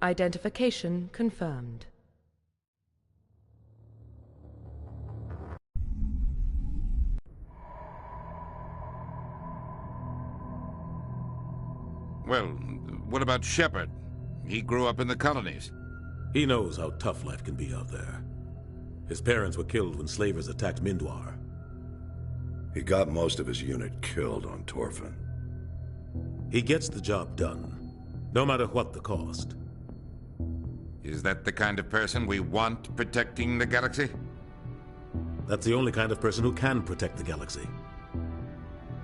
Identification confirmed. Well, what about Shepard? He grew up in the colonies. He knows how tough life can be out there. His parents were killed when slavers attacked Mindwar. He got most of his unit killed on Torfin. He gets the job done, no matter what the cost. Is that the kind of person we want protecting the galaxy? That's the only kind of person who can protect the galaxy.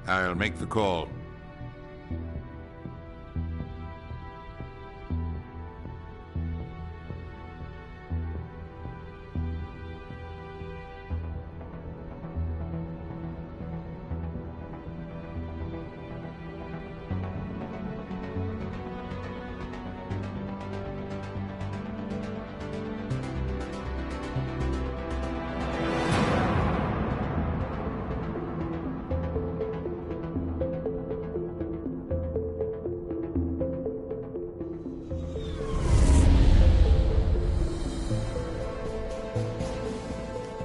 I'll make the call.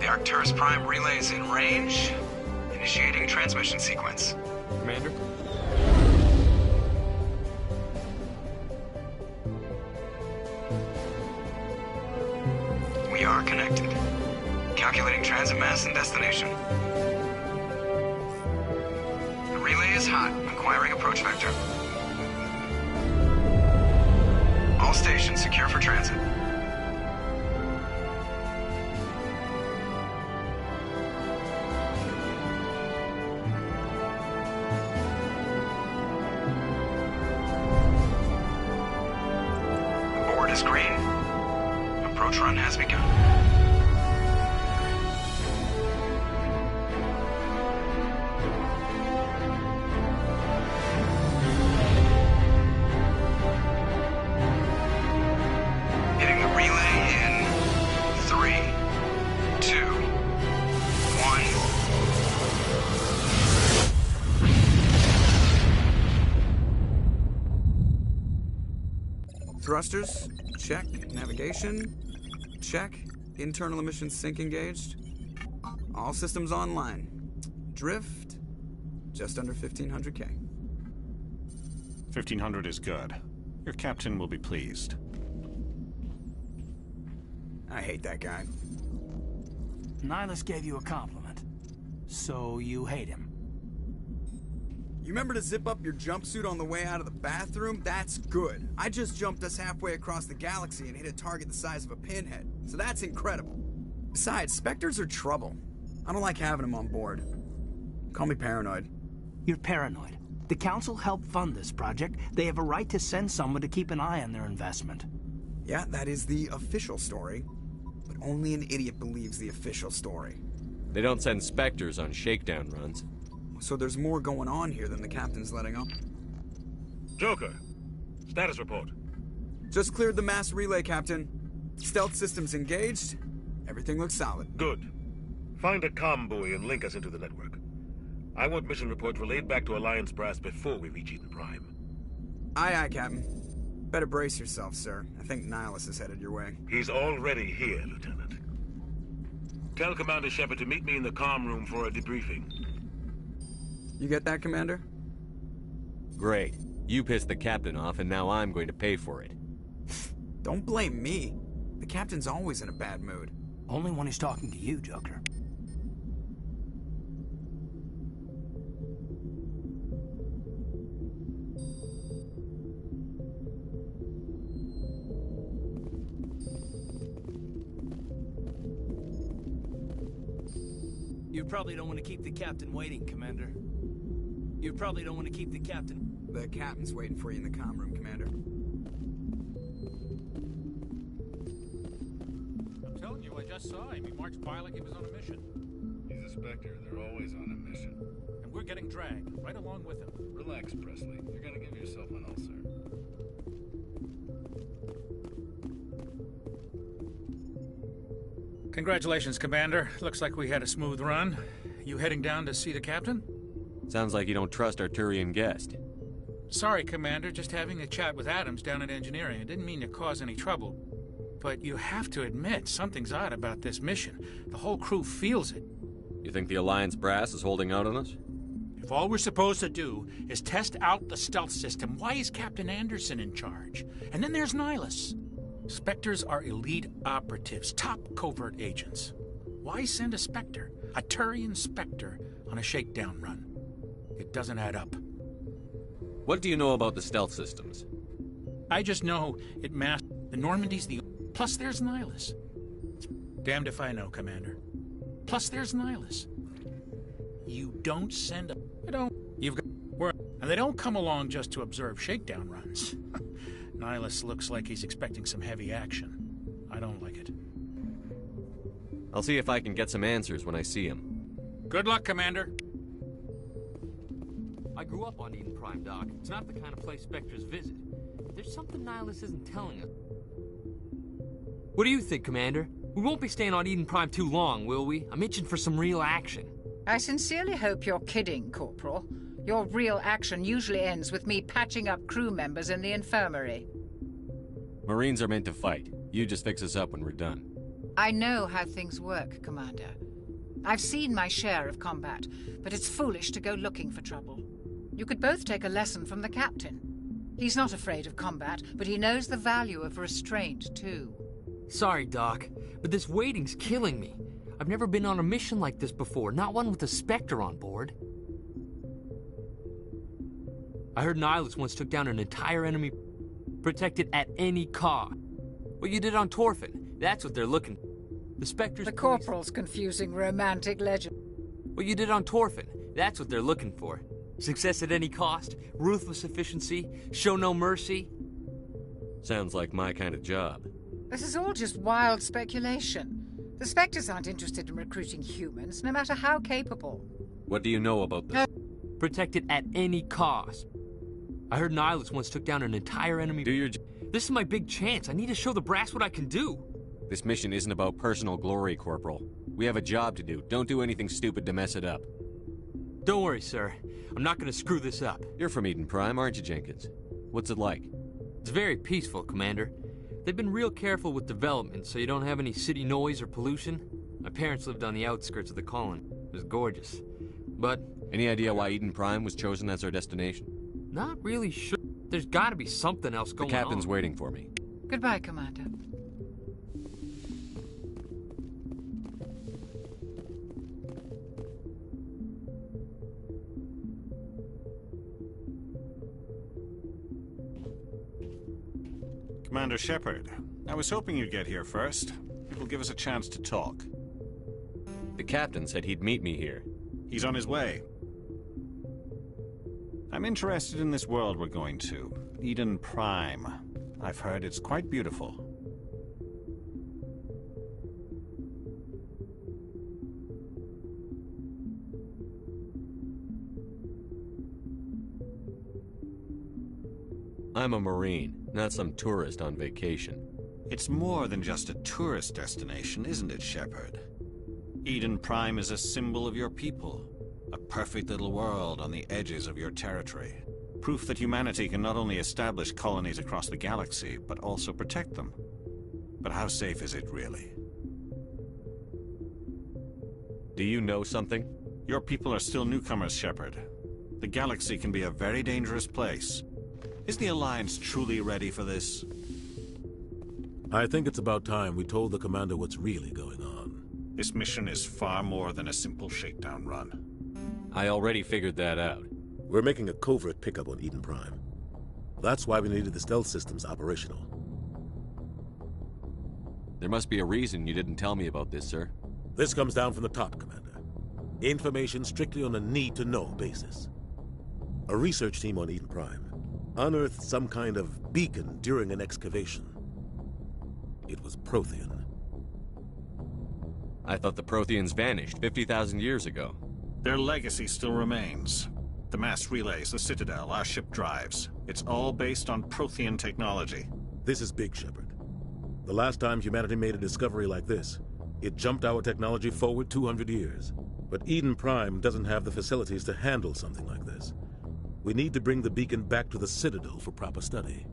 Arcturus Prime relay is in range. Initiating transmission sequence. Commander? We are connected. Calculating transit mass and destination. The relay is hot. Acquiring approach vector. All stations secure for transit. Is green. Approach run has begun. Hitting the relay in 3, 2, 1. Thrusters. Check. Navigation. Check. Internal emissions sync engaged. All systems online. Drift. Just under 1500K. 1500 is good. Your captain will be pleased. I hate that guy. Nihilus gave you a compliment. So you hate him. You remember to zip up your jumpsuit on the way out of the bathroom? That's good. I just jumped us halfway across the galaxy and hit a target the size of a pinhead. So that's incredible. Besides, Spectres are trouble. I don't like having them on board. Call me paranoid. You're paranoid. The Council helped fund this project. They have a right to send someone to keep an eye on their investment. Yeah, that is the official story. But only an idiot believes the official story. They don't send Spectres on shakedown runs. So there's more going on here than the captain's letting on. Joker, status report. Just cleared the mass relay, Captain. Stealth systems engaged. Everything looks solid. Good. Find a comm buoy and link us into the network. I want mission reports relayed back to Alliance Brass before we reach Eden Prime. Aye, aye, Captain. Better brace yourself, sir. I think Nihilus is headed your way. He's already here, Lieutenant. Tell Commander Shepard to meet me in the comm room for a debriefing. You get that, Commander? Great. You pissed the captain off, and now I'm going to pay for it. Don't blame me. The captain's always in a bad mood. Only when he's talking to you, Joker. You probably don't want to keep the captain waiting, Commander. You probably don't want to keep the captain... The captain's waiting for you in the comm room, Commander. I'm telling you, I just saw him. He marched by like he was on a mission. He's a Spectre. They're always on a mission. And we're getting dragged, right along with him. Relax, Presley. You're gonna give yourself an ulcer. Congratulations, Commander. Looks like we had a smooth run. You heading down to see the captain? Sounds like you don't trust our Turian guest. Sorry, Commander, just having a chat with Adams down at engineering. I didn't mean to cause any trouble. But you have to admit, something's odd about this mission. The whole crew feels it. You think the Alliance brass is holding out on us? If all we're supposed to do is test out the stealth system, why is Captain Anderson in charge? And then there's Nihilus. Spectres are elite operatives, top covert agents. Why send a Spectre, a Turian Spectre, on a shakedown run? It doesn't add up. What do you know about the stealth systems? I just know it masks the Normandy's the... Plus there's Nihilus. Damned if I know, Commander. Plus there's Nihilus. You don't send a... You don't... You've got... And they don't come along just to observe shakedown runs. Nihilus looks like he's expecting some heavy action. I don't like it. I'll see if I can get some answers when I see him. Good luck, Commander. I grew up on Eden Prime, Doc. It's not the kind of place Spectres visit. There's something Nihilus isn't telling us. What do you think, Commander? We won't be staying on Eden Prime too long, will we? I'm itching for some real action. I sincerely hope you're kidding, Corporal. Your real action usually ends with me patching up crew members in the infirmary. Marines are meant to fight. You just fix us up when we're done. I know how things work, Commander. I've seen my share of combat, but it's foolish to go looking for trouble. You could both take a lesson from the captain. He's not afraid of combat, but he knows the value of restraint, too. Sorry, Doc, but this waiting's killing me. I've never been on a mission like this before, not one with a Spectre on board. I heard Nihilus once took down an entire enemy protected at any cost. What you did on Torfin, that's what they're looking for. The Spectre's... The Corporal's confusing romantic legend. What you did on Torfin, that's what they're looking for. Success at any cost, ruthless efficiency, show no mercy. Sounds like my kind of job. This is all just wild speculation. The Spectres aren't interested in recruiting humans, no matter how capable. What do you know about this? Protected at any cost. I heard Nihilus once took down an entire enemy... Do your... This is my big chance. I need to show the brass what I can do. This mission isn't about personal glory, Corporal. We have a job to do. Don't do anything stupid to mess it up. Don't worry, sir. I'm not gonna screw this up. You're from Eden Prime, aren't you, Jenkins? What's it like? It's very peaceful, Commander. They've been real careful with development, so you don't have any city noise or pollution. My parents lived on the outskirts of the colony. It was gorgeous. But... Any idea why Eden Prime was chosen as our destination? Not really sure. There's gotta be something else going on. The captain's waiting for me. Goodbye, Commander. Commander Shepard, I was hoping you'd get here first. It will give us a chance to talk. The captain said he'd meet me here. He's on his way. I'm interested in this world we're going to, Eden Prime. I've heard it's quite beautiful. I'm a Marine, not some tourist on vacation. It's more than just a tourist destination, isn't it, Shepard? Eden Prime is a symbol of your people. A perfect little world on the edges of your territory. Proof that humanity can not only establish colonies across the galaxy, but also protect them. But how safe is it, really? Do you know something? Your people are still newcomers, Shepard. The galaxy can be a very dangerous place. Is the Alliance truly ready for this? I think it's about time we told the commander what's really going on. This mission is far more than a simple shakedown run. I already figured that out. We're making a covert pickup on Eden Prime. That's why we needed the stealth systems operational. There must be a reason you didn't tell me about this, sir. This comes down from the top, Commander. Information strictly on a need-to-know basis. A research team on Eden Prime unearthed some kind of beacon during an excavation. It was Prothean. I thought the Protheans vanished 50,000 years ago. Their legacy still remains. The mass relays, the Citadel, our ship drives. It's all based on Prothean technology. This is big, Shepard. The last time humanity made a discovery like this, it jumped our technology forward 200 years. But Eden Prime doesn't have the facilities to handle something like this. We need to bring the beacon back to the Citadel for proper study.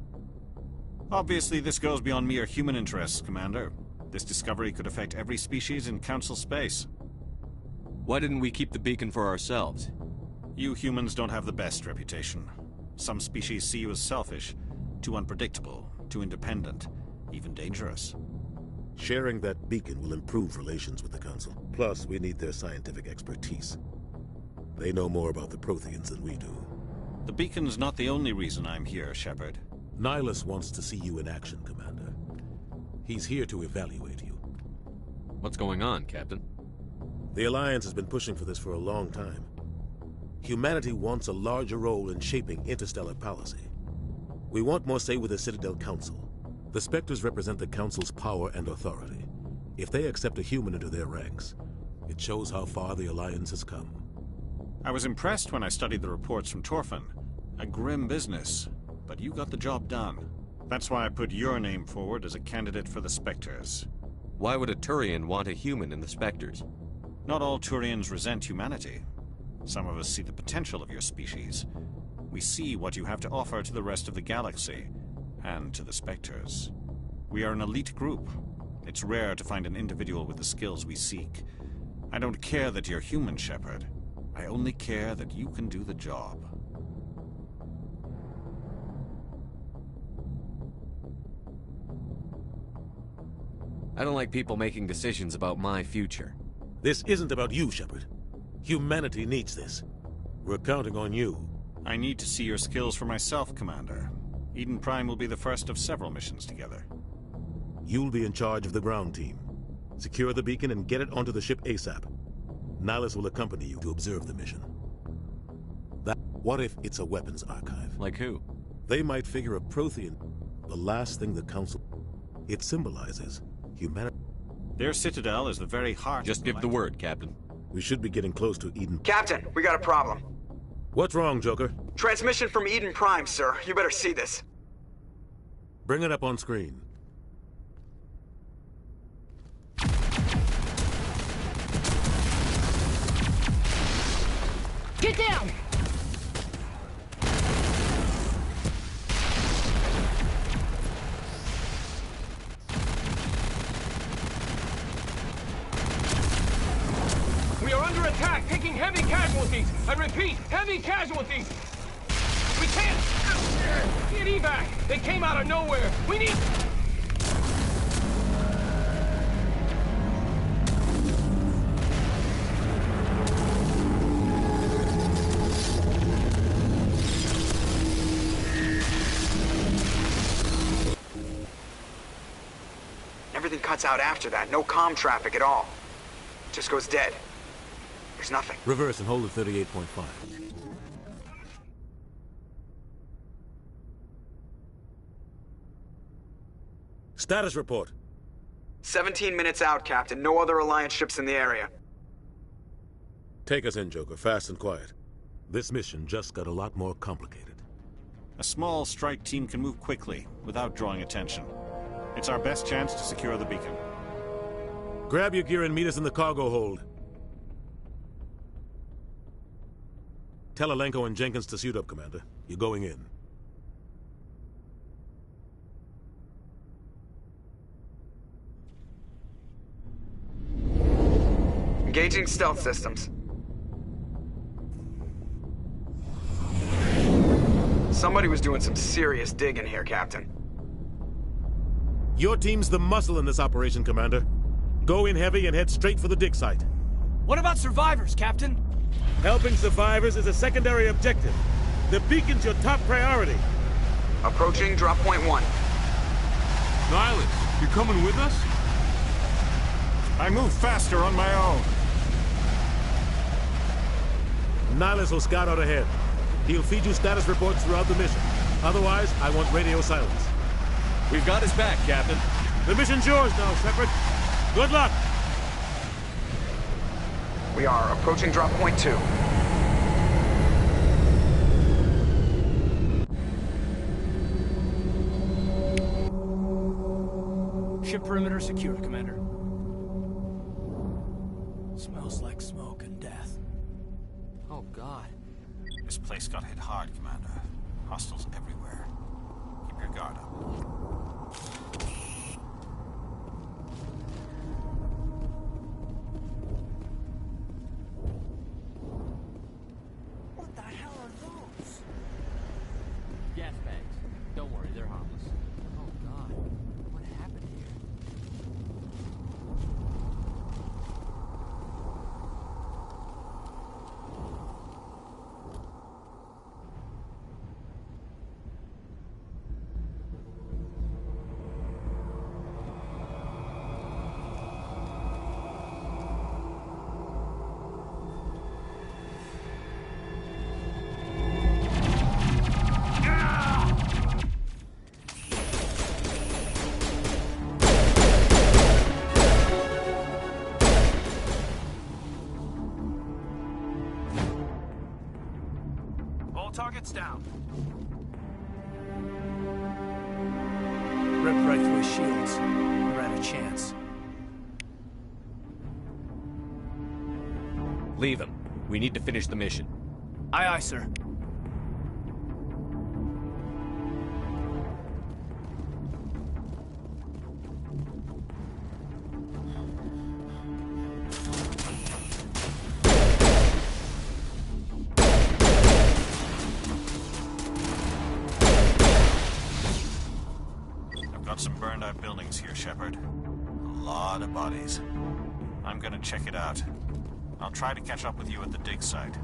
Obviously, this goes beyond mere human interests, Commander. This discovery could affect every species in Council space. Why didn't we keep the beacon for ourselves? You humans don't have the best reputation. Some species see you as selfish, too unpredictable, too independent, even dangerous. Sharing that beacon will improve relations with the Council. Plus, we need their scientific expertise. They know more about the Protheans than we do. The beacon's not the only reason I'm here, Shepard. Nihilus wants to see you in action, Commander. He's here to evaluate you. What's going on, Captain? The Alliance has been pushing for this for a long time. Humanity wants a larger role in shaping interstellar policy. We want more say with the Citadel Council. The Spectres represent the Council's power and authority. If they accept a human into their ranks, it shows how far the Alliance has come. I was impressed when I studied the reports from Torfin. A grim business, but you got the job done. That's why I put your name forward as a candidate for the Spectres. Why would a Turian want a human in the Spectres? Not all Turians resent humanity. Some of us see the potential of your species. We see what you have to offer to the rest of the galaxy, and to the Spectres. We are an elite group. It's rare to find an individual with the skills we seek. I don't care that you're human, Shepard. I only care that you can do the job. I don't like people making decisions about my future. This isn't about you, Shepard. Humanity needs this. We're counting on you. I need to see your skills for myself, Commander. Eden Prime will be the first of several missions together. You'll be in charge of the ground team. Secure the beacon and get it onto the ship ASAP. Nihilus will accompany you to observe the mission. What if it's a weapons archive? Like who? They might figure a Prothean, the last thing the Council... It symbolizes humanity. Their citadel is the very heart... Just give the word, Captain. We should be getting close to Eden. Captain, we got a problem. What's wrong, Joker? Transmission from Eden Prime, sir. You better see this. Bring it up on screen. Get down! We are under attack, taking heavy casualties. I repeat, heavy casualties. We can't get evac. They came out of nowhere. We need... Everything cuts out after that. No comm traffic at all. Just goes dead. There's nothing. Reverse and hold at 38.5. Status report. 17 minutes out, Captain. No other Alliance ships in the area. Take us in, Joker. Fast and quiet. This mission just got a lot more complicated. A small strike team can move quickly, without drawing attention. It's our best chance to secure the beacon. Grab your gear and meet us in the cargo hold. Tell Alenko and Jenkins to suit up, Commander. You're going in. Engaging stealth systems. Somebody was doing some serious digging here, Captain. Your team's the muscle in this operation, Commander. Go in heavy and head straight for the dig site. What about survivors, Captain? Helping survivors is a secondary objective. The beacon's your top priority. Approaching drop point 1. Nihilus, you're coming with us? I move faster on my own. Nihilus will scout out ahead. He'll feed you status reports throughout the mission. Otherwise, I want radio silence. We've got his back, Captain. The mission's yours now, Shepard. Good luck! We are approaching drop point 2. Ship perimeter secure, Commander. Smells like smoke and death. Oh, God. This Place got hit hard, Commander. Hostiles everywhere. Keep your guard up. What the hell are those? Gas bags. Don't worry, they're harmless. Oh, God. What happened here? All targets down. Ripped right through his shields. We're at a chance. Leave him. We need to finish the mission. Aye, aye, sir. I've got some burned out buildings here, Shepard. A lot of bodies. I'm gonna check it out. I'll try to catch up with you at the dig site.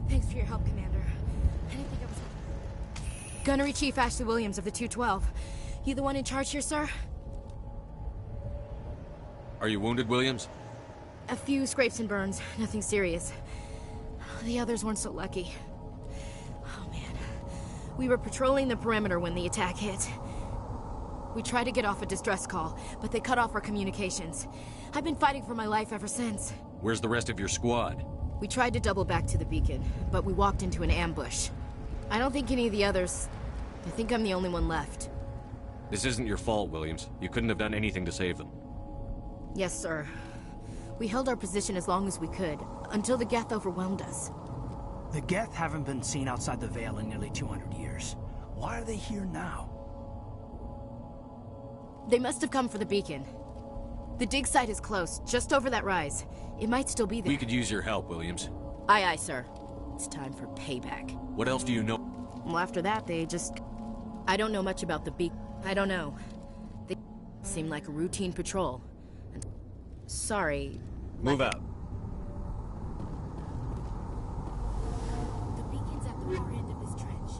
Thanks for your help, Commander. I didn't think I was... Gunnery Chief Ashley Williams of the 212. You the one in charge here, sir? Are you wounded, Williams? A few scrapes and burns, nothing serious. The others weren't so lucky. Oh, man. We were patrolling the perimeter when the attack hit. We tried to get off a distress call, but they cut off our communications. I've been fighting for my life ever since. Where's the rest of your squad? We tried to double back to the beacon, but we walked into an ambush. I don't think any of the others... I think I'm the only one left. This isn't your fault, Williams. You couldn't have done anything to save them. Yes, sir. We held our position as long as we could, until the Geth overwhelmed us. The Geth haven't been seen outside the Veil in nearly 200 years. Why are they here now? They must have come for the beacon. The dig site is close, just over that rise. It might still be there. We could use your help, Williams. Aye, aye, sir. It's time for payback. What else do you know? Well, after that, they just... I don't know much about the beacon. I don't know. They seem like a routine patrol. And... Sorry. Move out. The beacon's at the far end of this trench.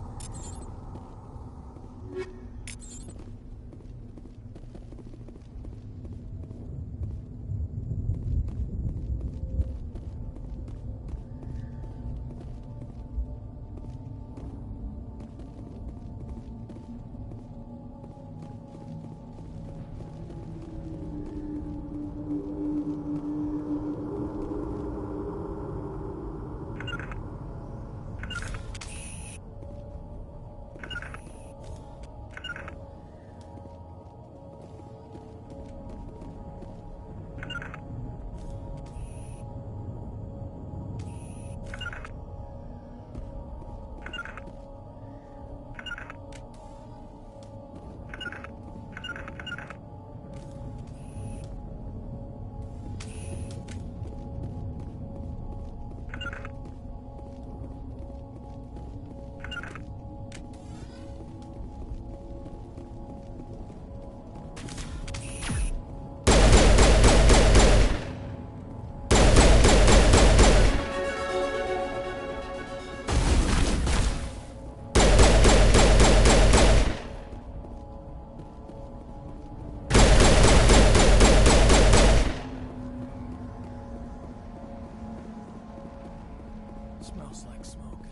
Smells like smoke.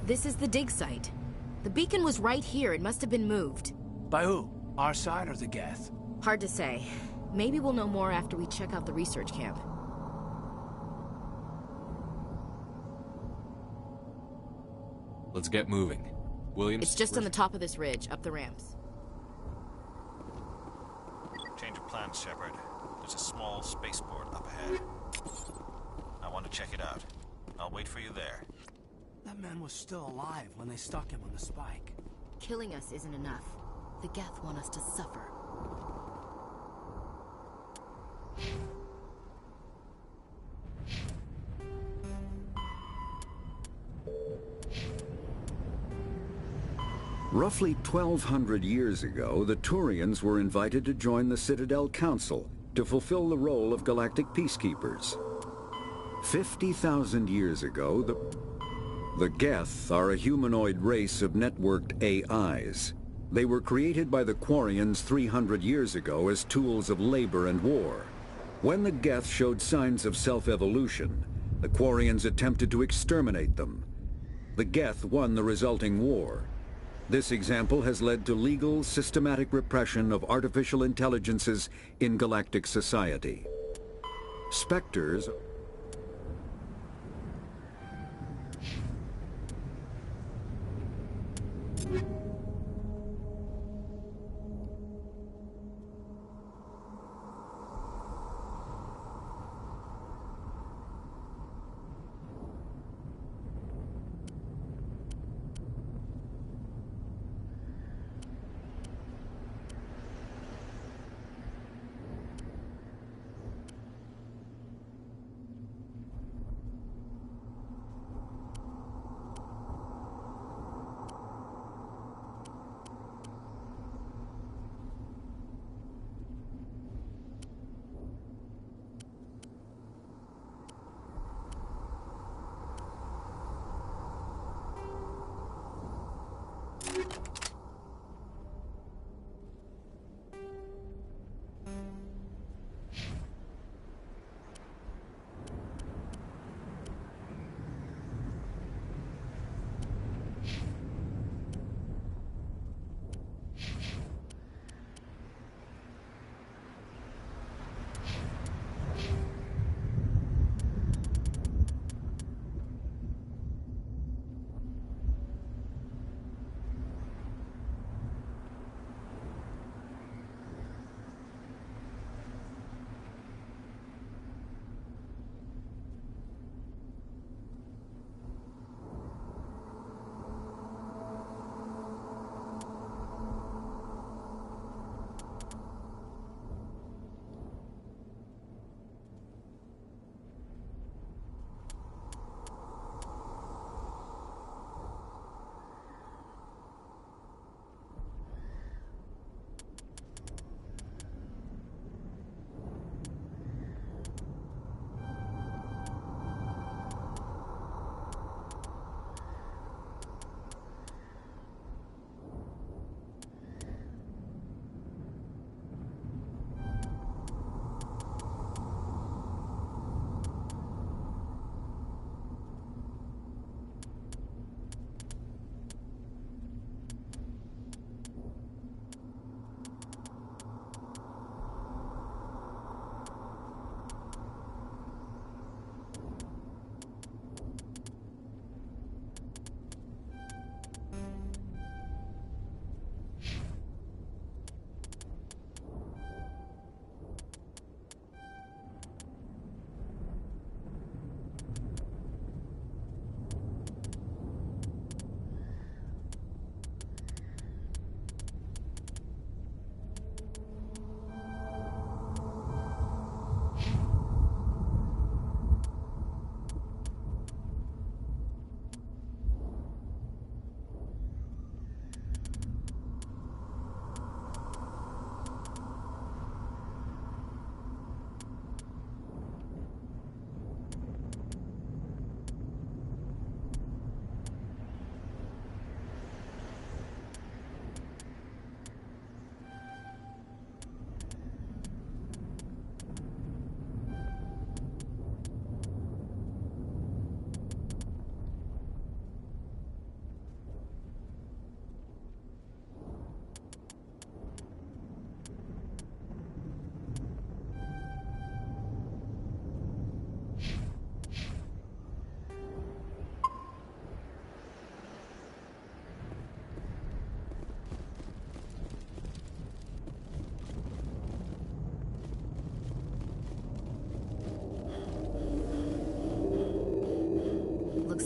This is the dig site. The beacon was right here. It must have been moved. By who? Our side or the Geth? Hard to say. Maybe we'll know more after we check out the research camp. Let's get moving. Williams? It's just on the top of this ridge, up the ramps. Change of plans, Shepard. There's a small spaceport up ahead. I want to check it out. I'll wait for you there. That man was still alive when they stuck him on the spike. Killing us isn't enough. The Geth want us to suffer. Roughly 1,200 years ago, the Turians were invited to join the Citadel Council to fulfill the role of galactic peacekeepers. 50,000 years ago, the Geth are a humanoid race of networked AIs. They were created by the Quarians 300 years ago as tools of labor and war. When the Geth showed signs of self-evolution, the Quarians attempted to exterminate them. The Geth won the resulting war. This example has led to legal, systematic repression of artificial intelligences in galactic society. Spectres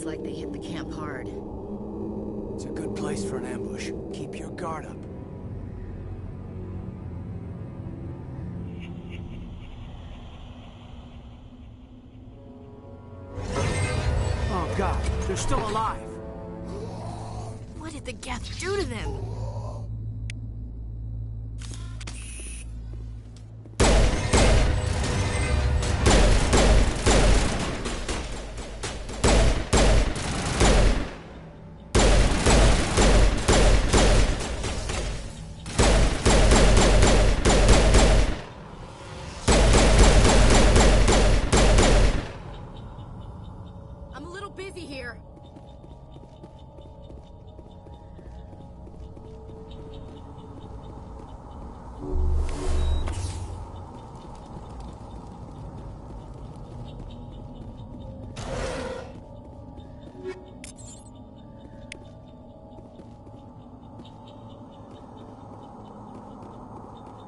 Looks like they hit the camp hard. It's a good place for an ambush. Keep your guard up. Oh God, they're still alive. What did the Geth do to them? I'm a little busy here.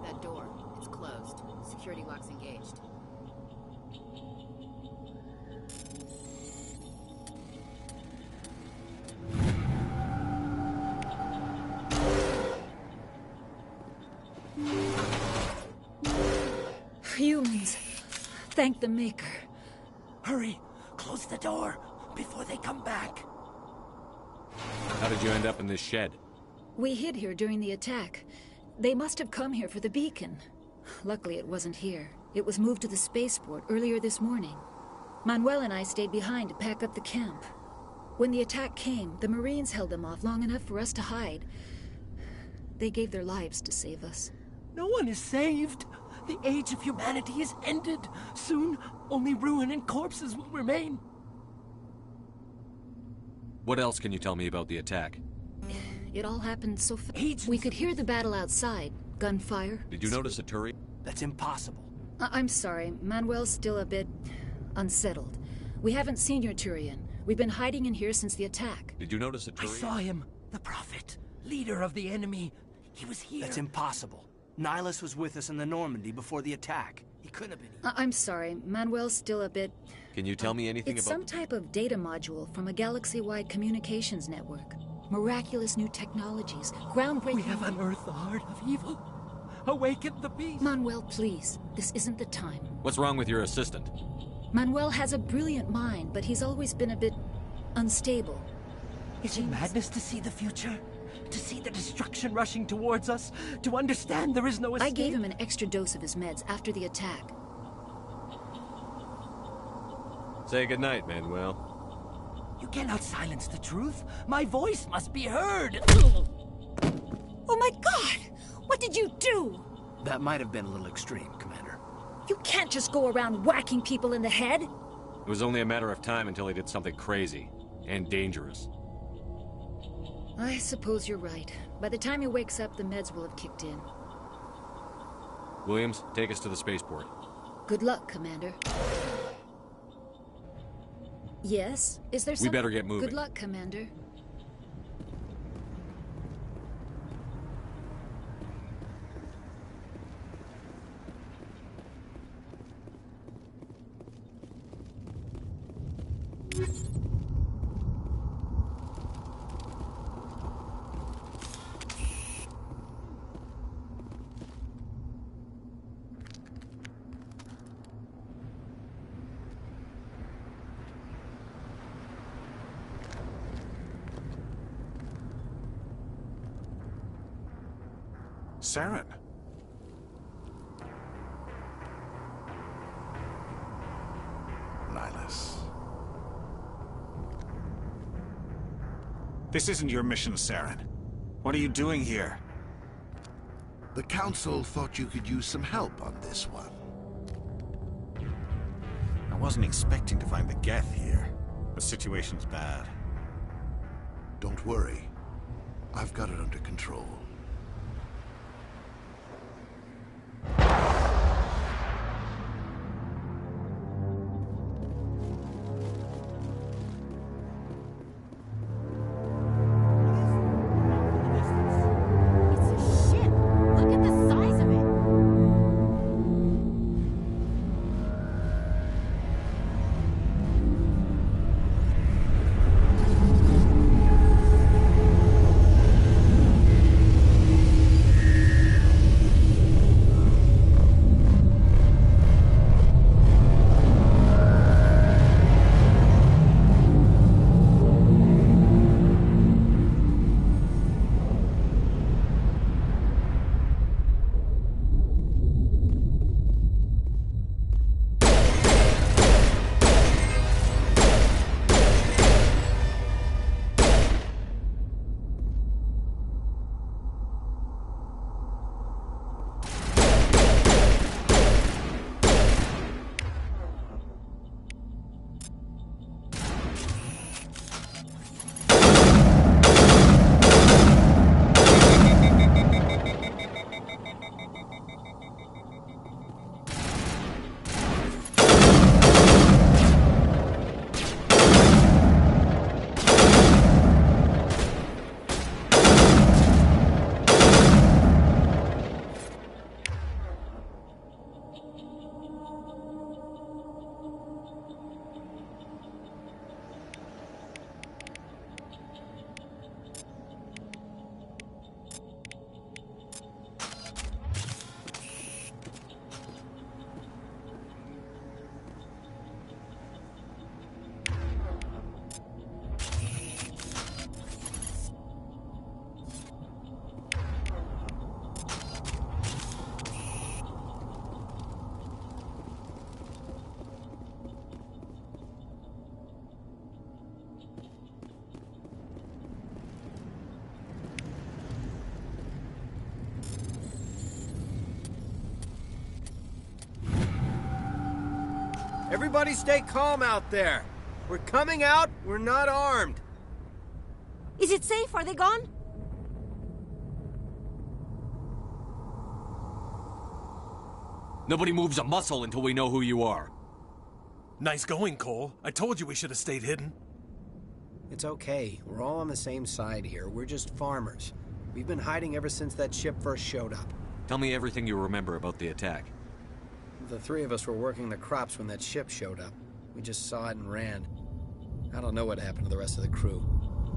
That door, it's closed. Security lock's engaged. Humans. Thank the Maker. Hurry! Close the door before they come back. How did you end up in this shed? We hid here during the attack. They must have come here for the beacon. Luckily, it wasn't here. It was moved to the spaceport earlier this morning. Manuel and I stayed behind to pack up the camp. When the attack came, the Marines held them off long enough for us to hide. They gave their lives to save us. No one is saved. The age of humanity is ended. Soon, only ruin and corpses will remain. What else can you tell me about the attack? It all happened so fast. We could hear the battle outside. Gunfire. Did you notice a Turi? That's impossible. I'm sorry. Manuel's still a bit unsettled. We haven't seen your Turian. We've been hiding in here since the attack. Did you notice a Turi? I saw him. The Prophet. Leader of the enemy. He was here. That's impossible. Nihilus was with us in the Normandy before the attack. He couldn't have been here. I'm sorry. Manuel's still a bit... Can you tell me anything It's about... some type of data module from a galaxy-wide communications network. Miraculous new technologies. Groundbreaking... We have unearthed the heart of evil. Awakened the beast. Manuel, please. This isn't the time. What's wrong with your assistant? Manuel has a brilliant mind, but he's always been a bit unstable. Is it madness to see the future? To see the destruction rushing towards us? To understand there is no escape? I gave him an extra dose of his meds after the attack. Say goodnight, Manuel. You cannot silence the truth. My voice must be heard. Oh my God! What did you do? That might have been a little extreme, Commander. You can't just go around whacking people in the head. It was only a matter of time until he did something crazy and dangerous. I suppose you're right. By the time he wakes up, the meds will have kicked in. Williams, take us to the spaceport. Good luck, Commander. Yes? Is there something? We better get moving. Good luck, Commander. Saren. Nihilus. This isn't your mission, Saren. What are you doing here? The Council thought you could use some help on this one. I wasn't expecting to find the Geth here. The situation's bad. Don't worry. I've got it under control. Everybody stay calm out there. We're coming out, we're not armed. Is it safe? Are they gone? Nobody moves a muscle until we know who you are. Nice going, Cole. I told you we should have stayed hidden. It's okay. We're all on the same side here. We're just farmers. We've been hiding ever since that ship first showed up. Tell me everything you remember about the attack. The three of us were working the crops when that ship showed up. We just saw it and ran. I don't know what happened to the rest of the crew.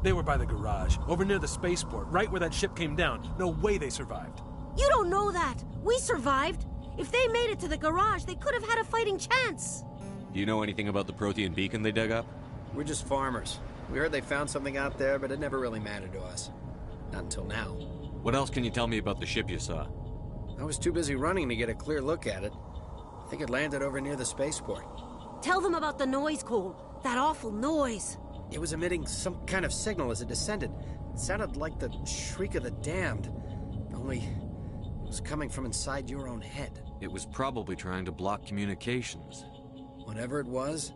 They were by the garage, over near the spaceport, right where that ship came down. No way they survived. You don't know that. We survived. If they made it to the garage, they could have had a fighting chance. Do you know anything about the Prothean beacon they dug up? We're just farmers. We heard they found something out there, but it never really mattered to us. Not until now. What else can you tell me about the ship you saw? I was too busy running to get a clear look at it. I think it landed over near the spaceport. Tell them about the noise, Cole. That awful noise. It was emitting some kind of signal as it descended. It sounded like the shriek of the damned. Only it was coming from inside your own head. It was probably trying to block communications. Whatever it was,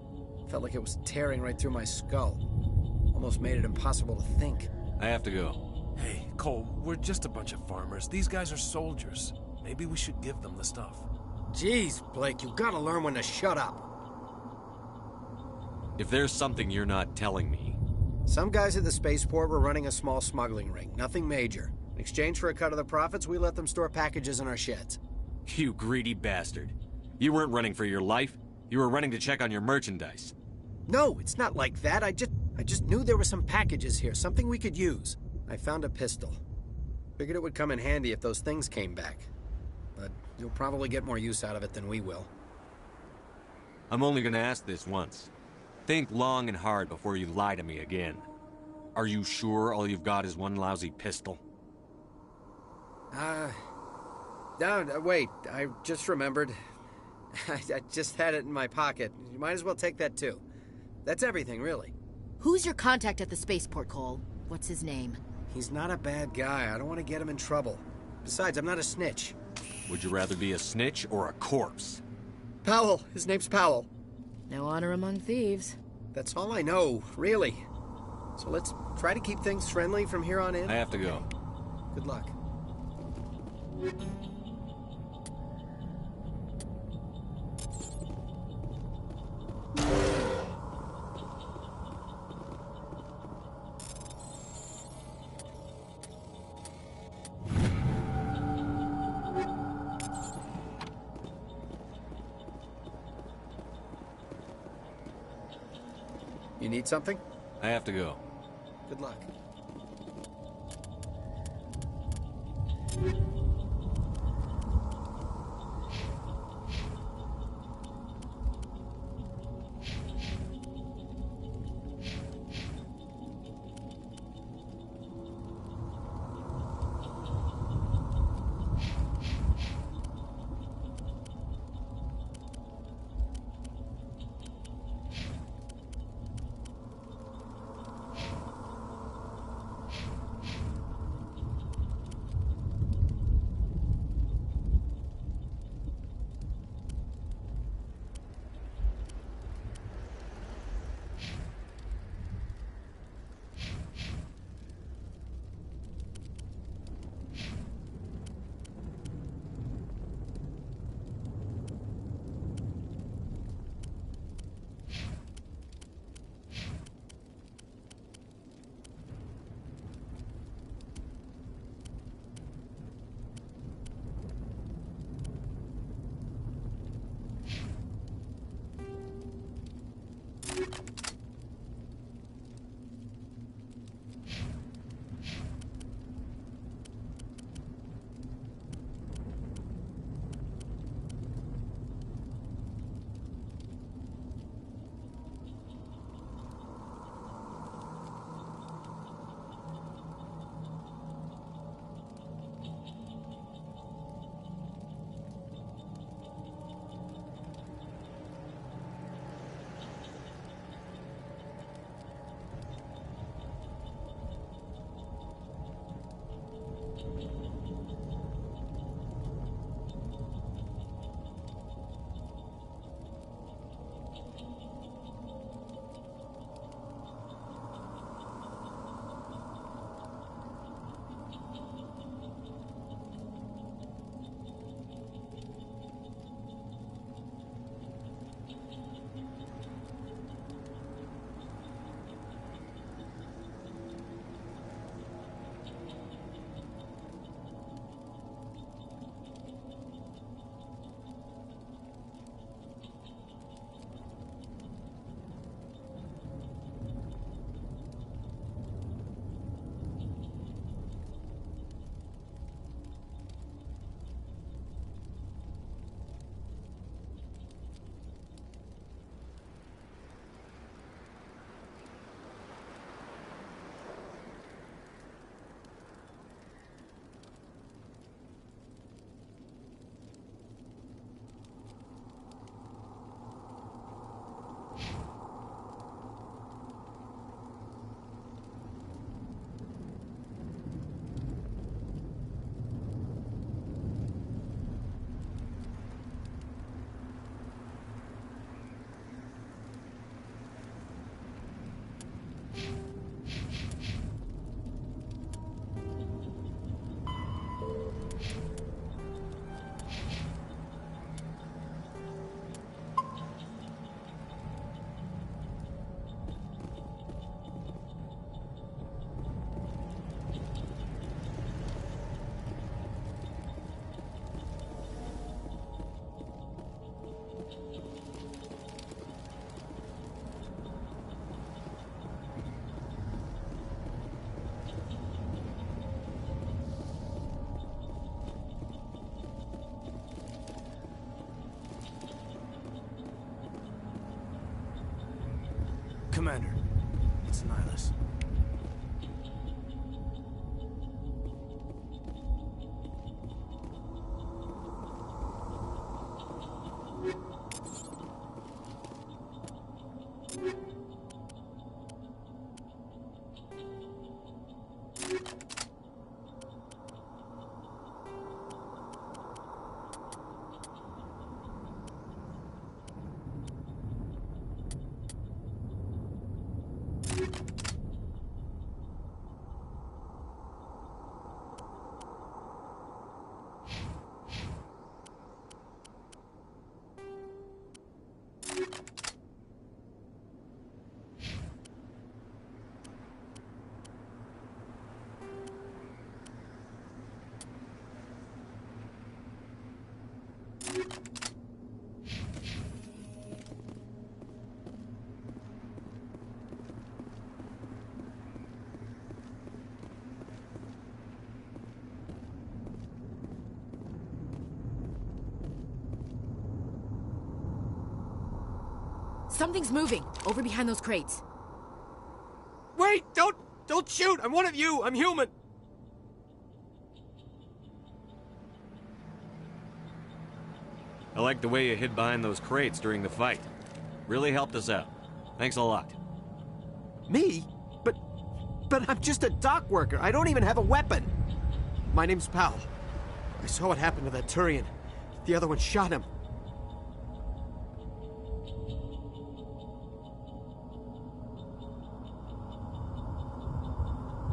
felt like it was tearing right through my skull. Almost made it impossible to think. I have to go. Hey, Cole, we're just a bunch of farmers. These guys are soldiers. Maybe we should give them the stuff. Jeez, Blake, you gotta learn when to shut up. If there's something you're not telling me... Some guys at the spaceport were running a small smuggling ring. Nothing major. In exchange for a cut of the profits, we let them store packages in our sheds. You greedy bastard. You weren't running for your life. You were running to check on your merchandise. No, it's not like that. I just knew there were some packages here, something we could use. I found a pistol. Figured it would come in handy if those things came back. But you'll probably get more use out of it than we will. I'm only gonna ask this once. Think long and hard before you lie to me again. Are you sure all you've got is one lousy pistol? No, wait, I just remembered. I just had it in my pocket. You might as well take that too. That's everything, really. Who's your contact at the spaceport, Cole? What's his name? He's not a bad guy. I don't want to get him in trouble. Besides, I'm not a snitch. Would you rather be a snitch or a corpse? Powell. His name's Powell. No honor among thieves. That's all I know, really. So let's try to keep things friendly from here on in. I have to go. Good luck. You need something? I have to go. Good luck. Commander, it's Nihilus. Something's moving, over behind those crates. Wait! Don't shoot! I'm one of you! I'm human! I like the way you hid behind those crates during the fight. Really helped us out. Thanks a lot. Me? But I'm just a dock worker. I don't even have a weapon. My name's Powell. I saw what happened to that Turian. The other one shot him.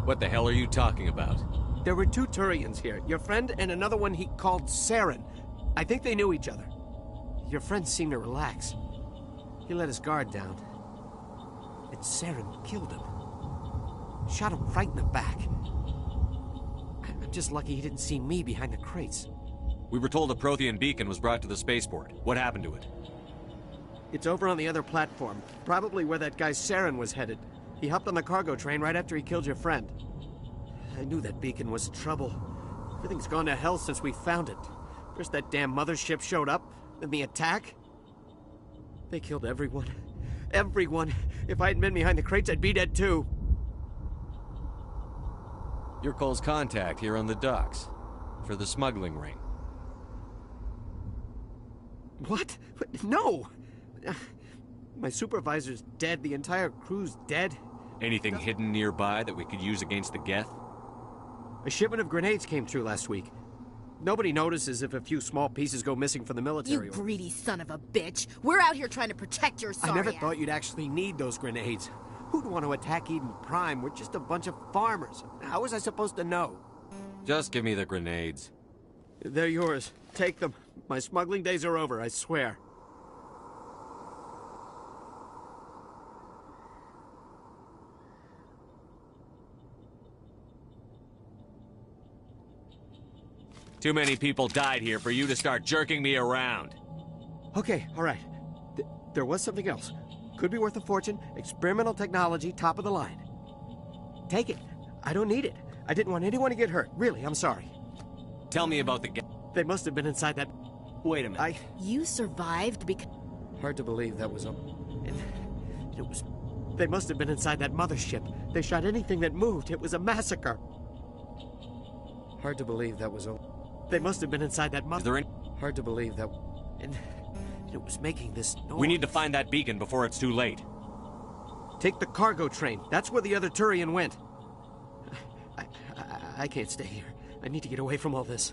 What the hell are you talking about? There were two Turians here. Your friend and another one he called Saren. I think they knew each other. Your friend seemed to relax. He let his guard down. And Saren killed him. Shot him right in the back. I'm just lucky he didn't see me behind the crates. We were told a Prothean beacon was brought to the spaceport. What happened to it? It's over on the other platform. Probably where that guy Saren was headed. He hopped on the cargo train right after he killed your friend. I knew that beacon was trouble. Everything's gone to hell since we found it. First that damn mothership showed up, then the attack. They killed everyone. Everyone. If I hadn't been behind the crates, I'd be dead too. You're Cole's contact here on the docks. For the smuggling ring. What? No! My supervisor's dead. The entire crew's dead. Anything hidden nearby that we could use against the Geth? A shipment of grenades came through last week. Nobody notices if a few small pieces go missing from the military. You greedy son of a bitch. We're out here trying to protect your sorry I never ass. thought you'd actually need those grenades. Who'd want to attack Eden Prime? We're just a bunch of farmers. How was I supposed to know? Just give me the grenades. They're yours. Take them. My smuggling days are over, I swear. Too many people died here for you to start jerking me around. Okay, all right. There was something else. Could be worth a fortune. Experimental technology, top of the line. Take it. I don't need it. I didn't want anyone to get hurt. Really, I'm sorry. Tell me about the... They must have been inside that... Wait a minute. You survived because... Hard to believe that was a... It was... They must have been inside that mothership. They shot anything that moved. It was a massacre. Hard to believe that was a... They must have been inside that mother... Is there any... Hard to believe that... And it was making this noise. We need to find that beacon before it's too late. Take the cargo train. That's where the other Turian went. I can't stay here. I need to get away from all this.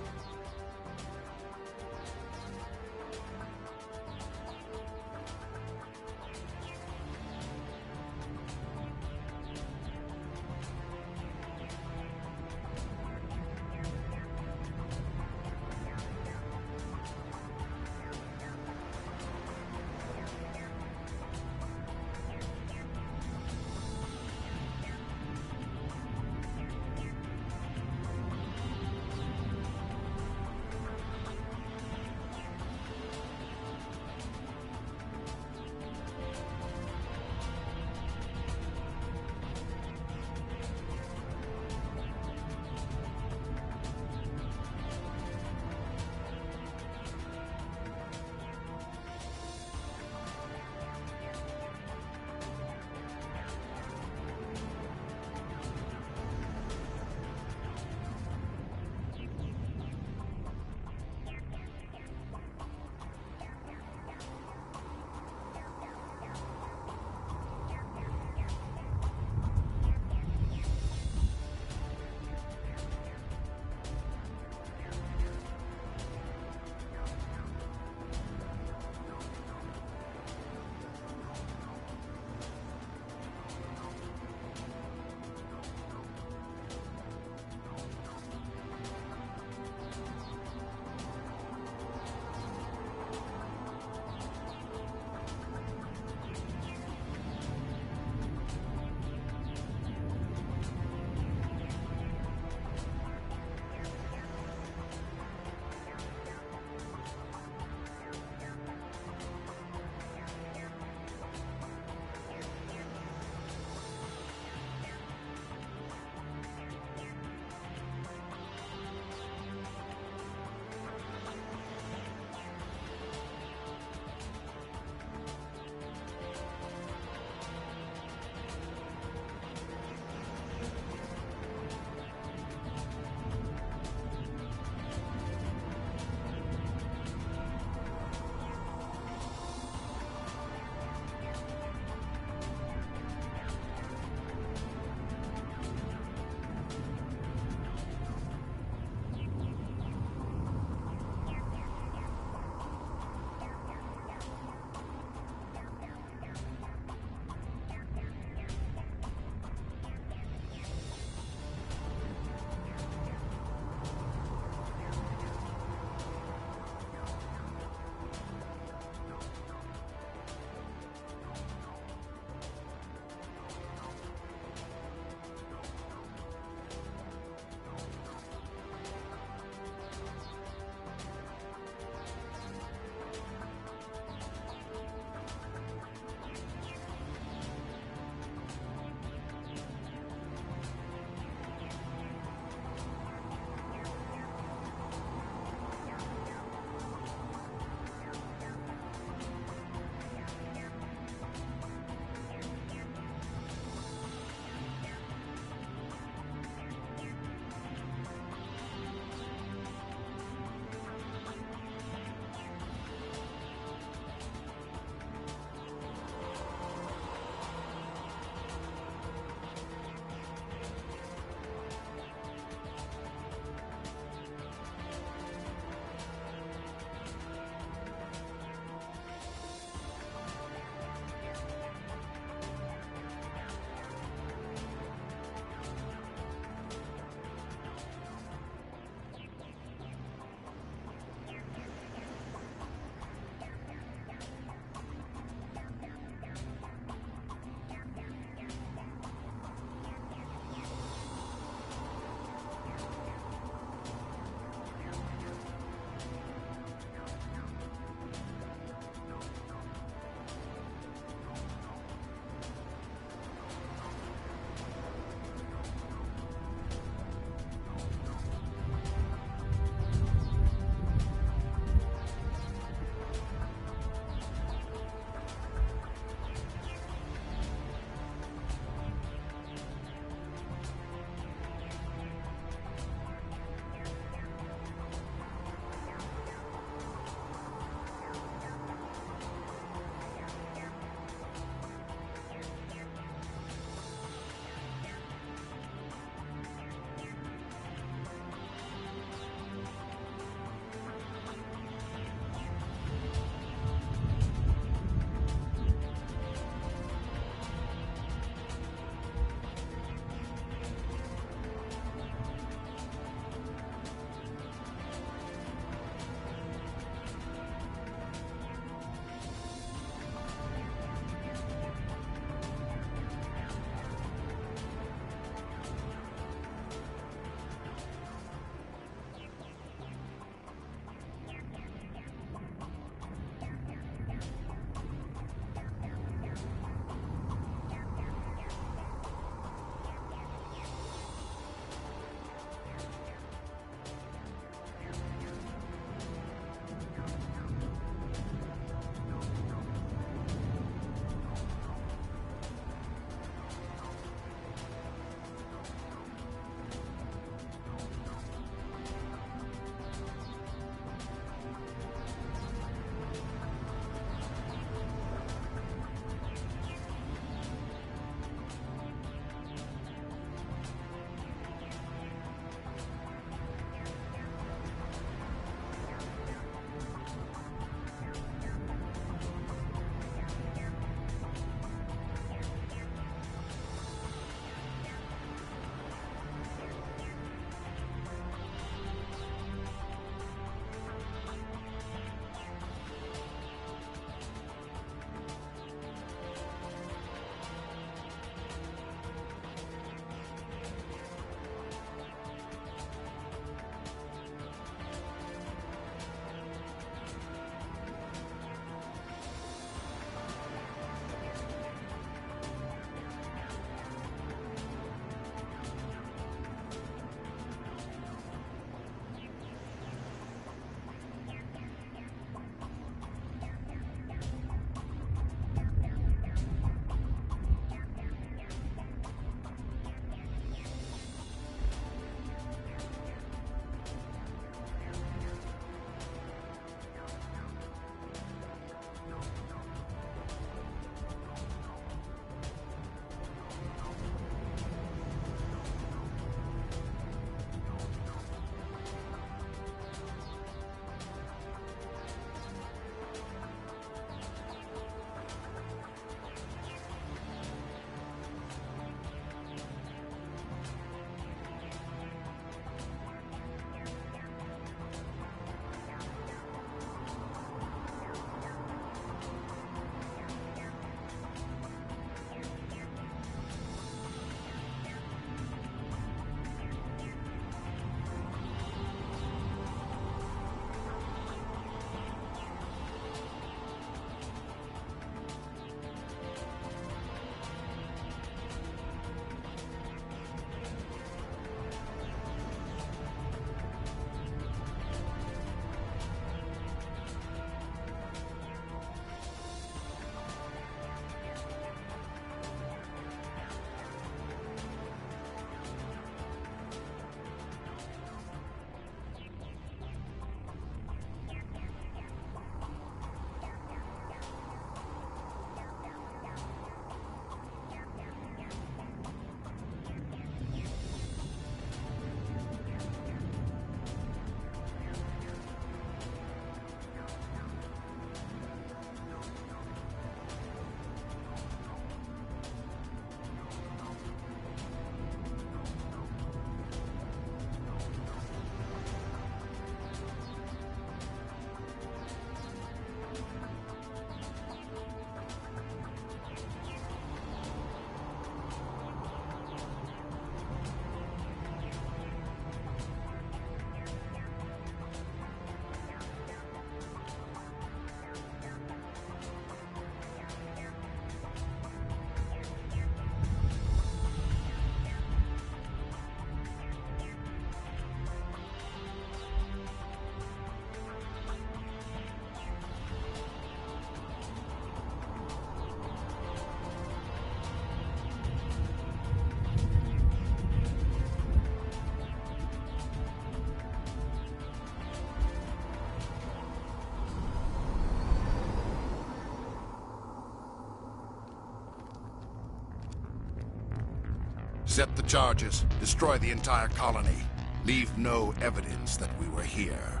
Set the charges. Destroy the entire colony. Leave no evidence that we were here.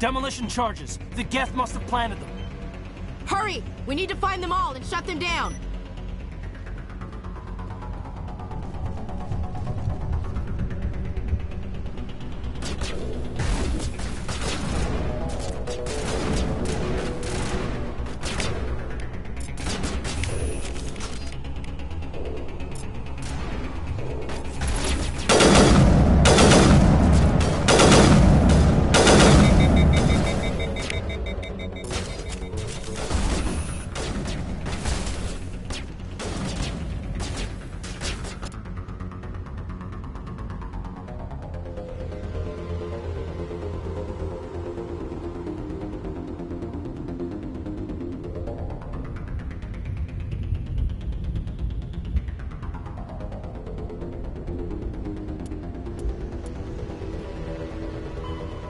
Demolition charges. The Geth must have planted them. Hurry! We need to find them all and shut them down.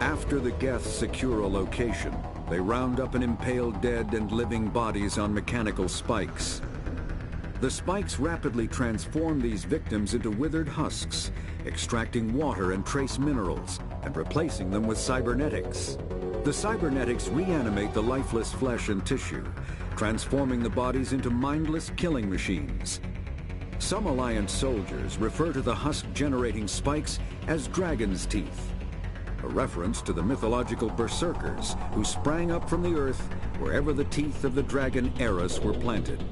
After the Geth secure a location, they round up and impale dead and living bodies on mechanical spikes. The spikes rapidly transform these victims into withered husks, extracting water and trace minerals, and replacing them with cybernetics. The cybernetics reanimate the lifeless flesh and tissue, transforming the bodies into mindless killing machines. Some Alliance soldiers refer to the husk-generating spikes as dragon's teeth, a reference to the mythological berserkers who sprang up from the earth wherever the teeth of the dragon Eris were planted.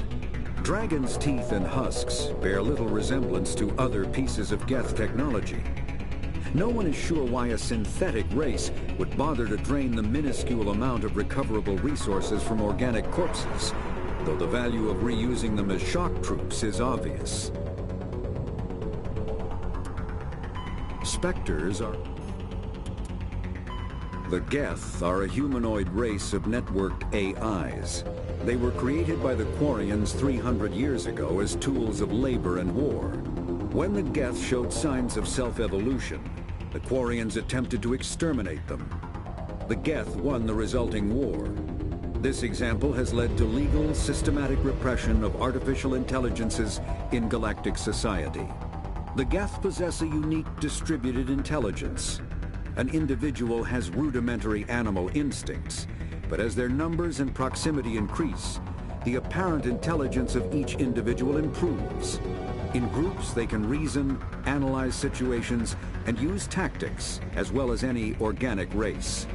Dragon's teeth and husks bear little resemblance to other pieces of Geth technology. No one is sure why a synthetic race would bother to drain the minuscule amount of recoverable resources from organic corpses, though the value of reusing them as shock troops is obvious. Spectres are... The Geth are a humanoid race of networked AIs. They were created by the Quarians 300 years ago as tools of labor and war. When the Geth showed signs of self-evolution, the Quarians attempted to exterminate them. The Geth won the resulting war. This example has led to legal, systematic repression of artificial intelligences in galactic society. The Geth possess a unique distributed intelligence. An individual has rudimentary animal instincts, but as their numbers and proximity increase, the apparent intelligence of each individual improves. In groups, they can reason, analyze situations, and use tactics, as well as any organic race.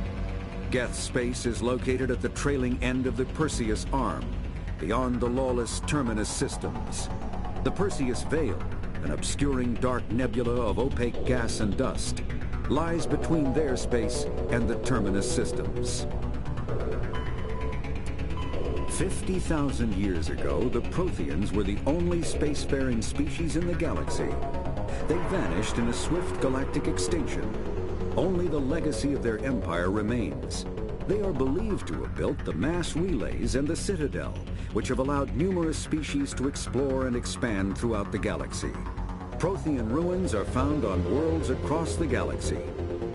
Geth space is located at the trailing end of the Perseus Arm, beyond the lawless Terminus systems. The Perseus Veil, an obscuring dark nebula of opaque gas and dust, lies between their space and the Terminus systems. 50,000 years ago, the Protheans were the only spacefaring species in the galaxy. They vanished in a swift galactic extinction. Only the legacy of their empire remains. They are believed to have built the mass relays and the Citadel, which have allowed numerous species to explore and expand throughout the galaxy. Prothean ruins are found on worlds across the galaxy.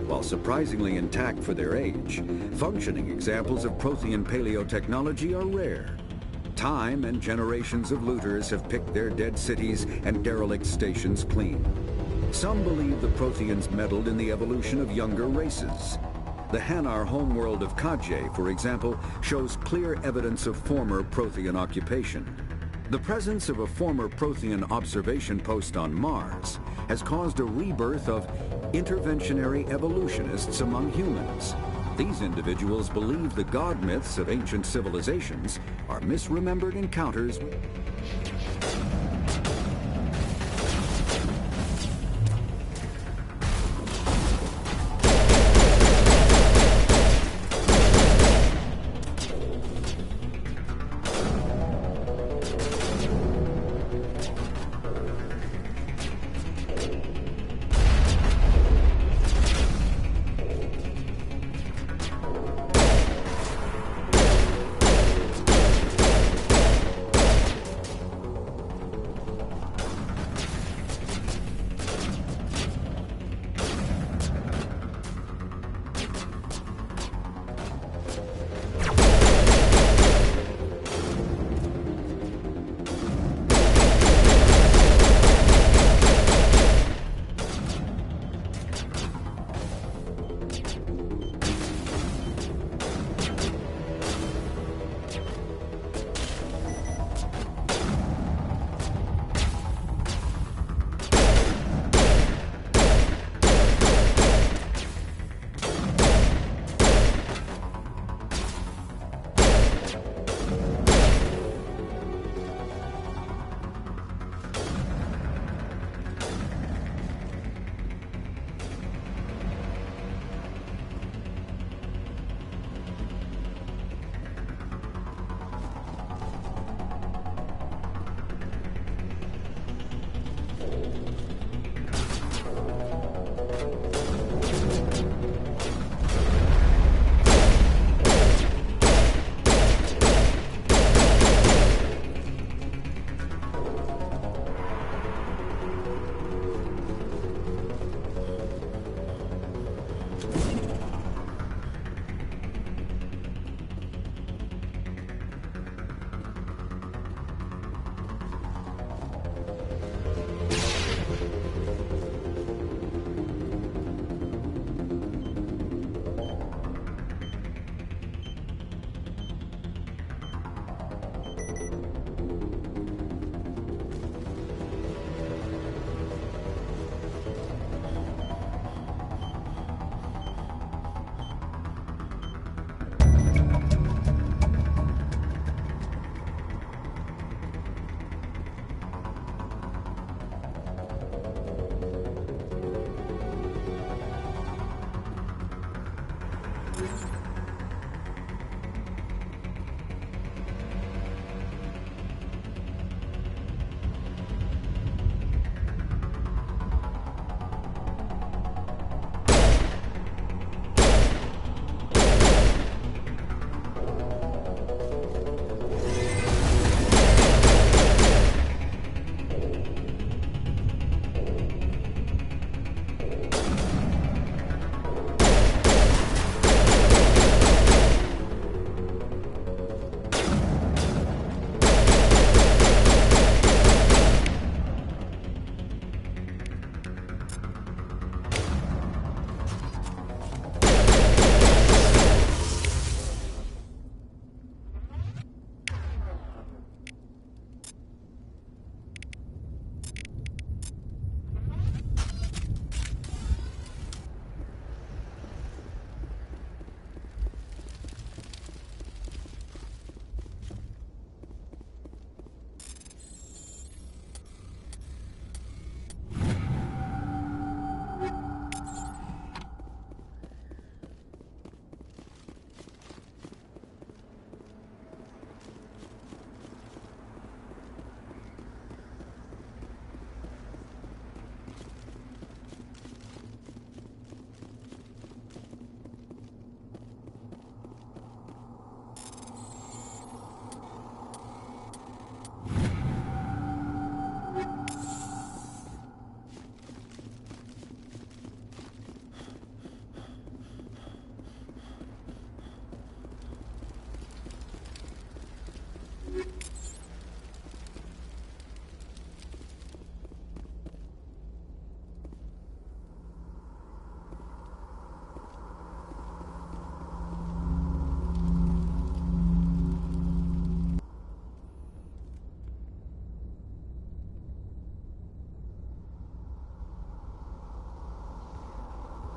While surprisingly intact for their age, functioning examples of Prothean paleotechnology are rare. Time and generations of looters have picked their dead cities and derelict stations clean. Some believe the Protheans meddled in the evolution of younger races. The Hanar homeworld of Kajay, for example, shows clear evidence of former Prothean occupation. The presence of a former Prothean observation post on Mars has caused a rebirth of interventionary evolutionists among humans. These individuals believe the god myths of ancient civilizations are misremembered encounters with...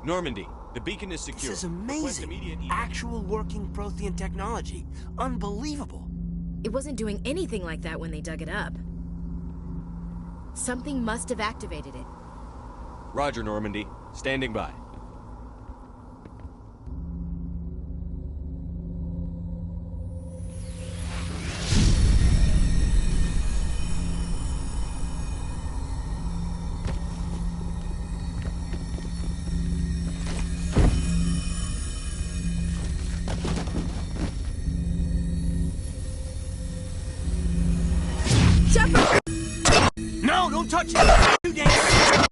Normandy, the beacon is secure. This is amazing. Actual working Prothean technology. Unbelievable. It wasn't doing anything like that when they dug it up. Something must have activated it. Roger, Normandy. Standing by. Shepard! No, don't touch it! Too dangerous!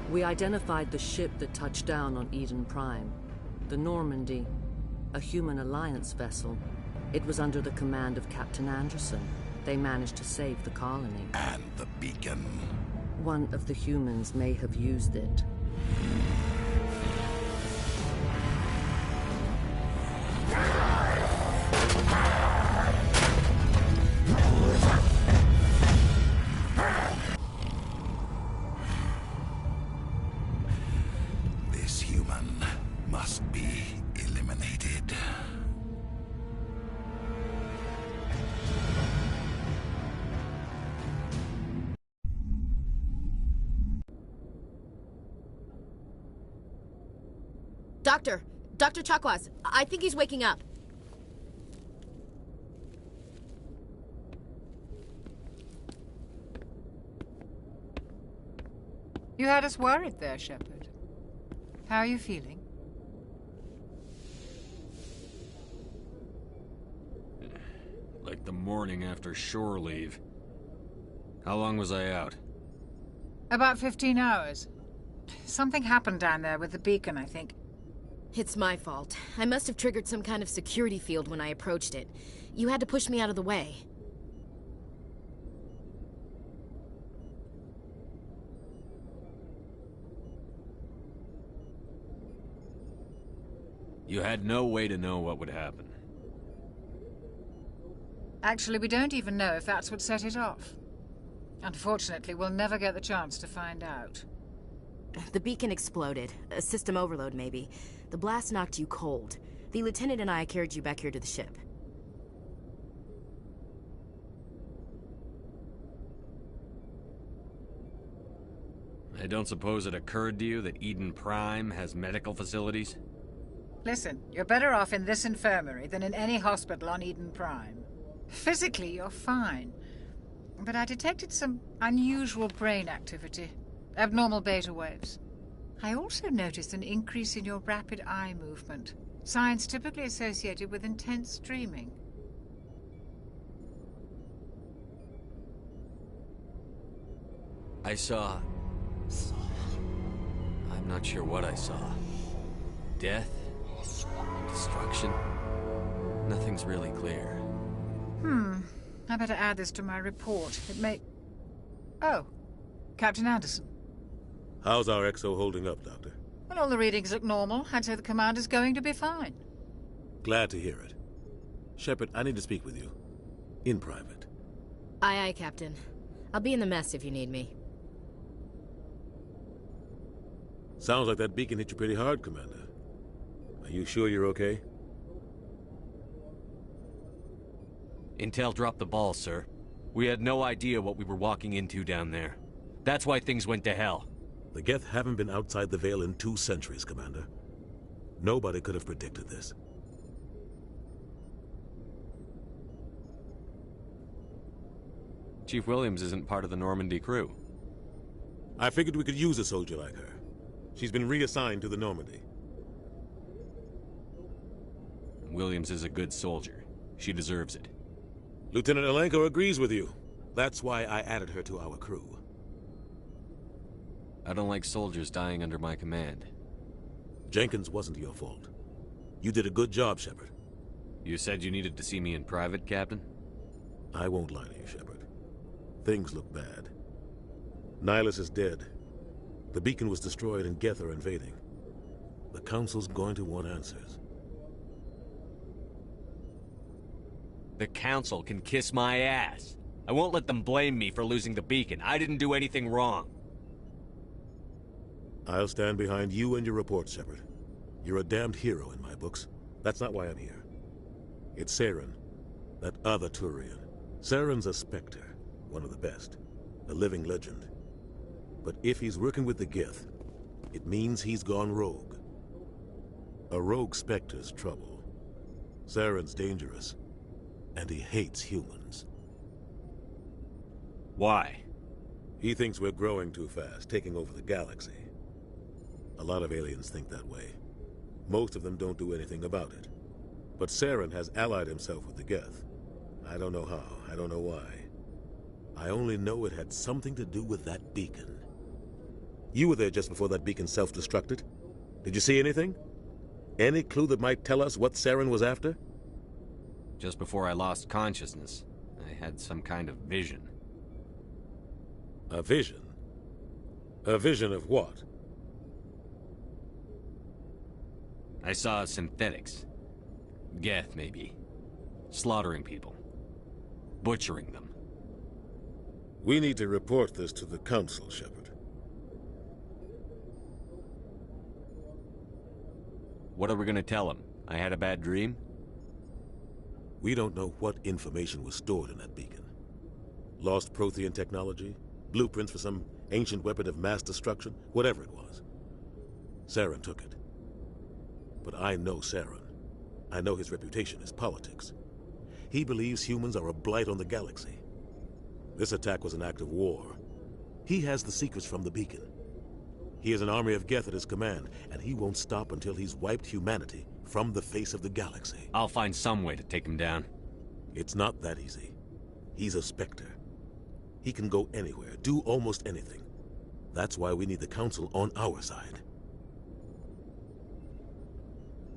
We identified the ship that touched down on Eden Prime. The Normandy, a human alliance vessel. It was under the command of Captain Anderson. They managed to save the colony. And the beacon. One of the humans may have used it. This human must be eliminated. Dr. Chakwas, I think he's waking up. You had us worried there, Shepard. How are you feeling? Like the morning after shore leave. How long was I out? About 15 hours. Something happened down there with the beacon, I think. It's my fault. I must have triggered some kind of security field when I approached it. You had to push me out of the way. You had no way to know what would happen. Actually, we don't even know if that's what set it off. Unfortunately, we'll never get the chance to find out. The beacon exploded. A system overload, maybe. The blast knocked you cold. The lieutenant and I carried you back here to the ship. I don't suppose it occurred to you that Eden Prime has medical facilities? Listen, you're better off in this infirmary than in any hospital on Eden Prime. Physically, you're fine. But I detected some unusual brain activity. Abnormal beta waves. I also noticed an increase in your rapid eye movement. Signs typically associated with intense dreaming. I saw... I'm not sure what I saw. Death? Destruction? Nothing's really clear. I better add this to my report. It may... Oh, Captain Anderson. How's our XO holding up, Doctor? Well, all the readings look normal. I'd say the commander's going to be fine. Glad to hear it. Shepard, I need to speak with you. In private. Aye, aye, Captain. I'll be in the mess if you need me. Sounds like that beacon hit you pretty hard, Commander. Are you sure you're okay? Intel dropped the ball, sir. We had no idea what we were walking into down there. That's why things went to hell. The Geth haven't been outside the Veil in 2 centuries, Commander. Nobody could have predicted this. Chief Williams isn't part of the Normandy crew. I figured we could use a soldier like her. She's been reassigned to the Normandy. Williams is a good soldier. She deserves it. Lieutenant Alenko agrees with you. That's why I added her to our crew. I don't like soldiers dying under my command. Jenkins wasn't your fault. You did a good job, Shepard. You said you needed to see me in private, Captain? I won't lie to you, Shepard. Things look bad. Nihilus is dead. The beacon was destroyed and Geth are invading. The Council's going to want answers. The Council can kiss my ass. I won't let them blame me for losing the beacon. I didn't do anything wrong. I'll stand behind you and your reports, Shepard. You're a damned hero in my books. That's not why I'm here. It's Saren, that other Turian. Saren's a Spectre, one of the best, a living legend. But if he's working with the Geth, it means he's gone rogue. A rogue Spectre's trouble. Saren's dangerous, and he hates humans. Why? He thinks we're growing too fast, taking over the galaxy. A lot of aliens think that way. Most of them don't do anything about it. But Saren has allied himself with the Geth. I don't know how, I don't know why. I only know it had something to do with that beacon. You were there just before that beacon self-destructed. Did you see anything? Any clue that might tell us what Saren was after? Just before I lost consciousness, I had some kind of vision. A vision? A vision of what? I saw synthetics. Geth, maybe. Slaughtering people. Butchering them. We need to report this to the Council, Shepard. What are we gonna tell them? I had a bad dream? We don't know what information was stored in that beacon. Lost Prothean technology? Blueprints for some ancient weapon of mass destruction? Whatever it was. Saren took it. But I know Saren. I know his reputation is politics. He believes humans are a blight on the galaxy. This attack was an act of war. He has the secrets from the beacon. He has an army of Geth at his command, and he won't stop until he's wiped humanity from the face of the galaxy. I'll find some way to take him down. It's not that easy. He's a Spectre. He can go anywhere, do almost anything. That's why we need the Council on our side.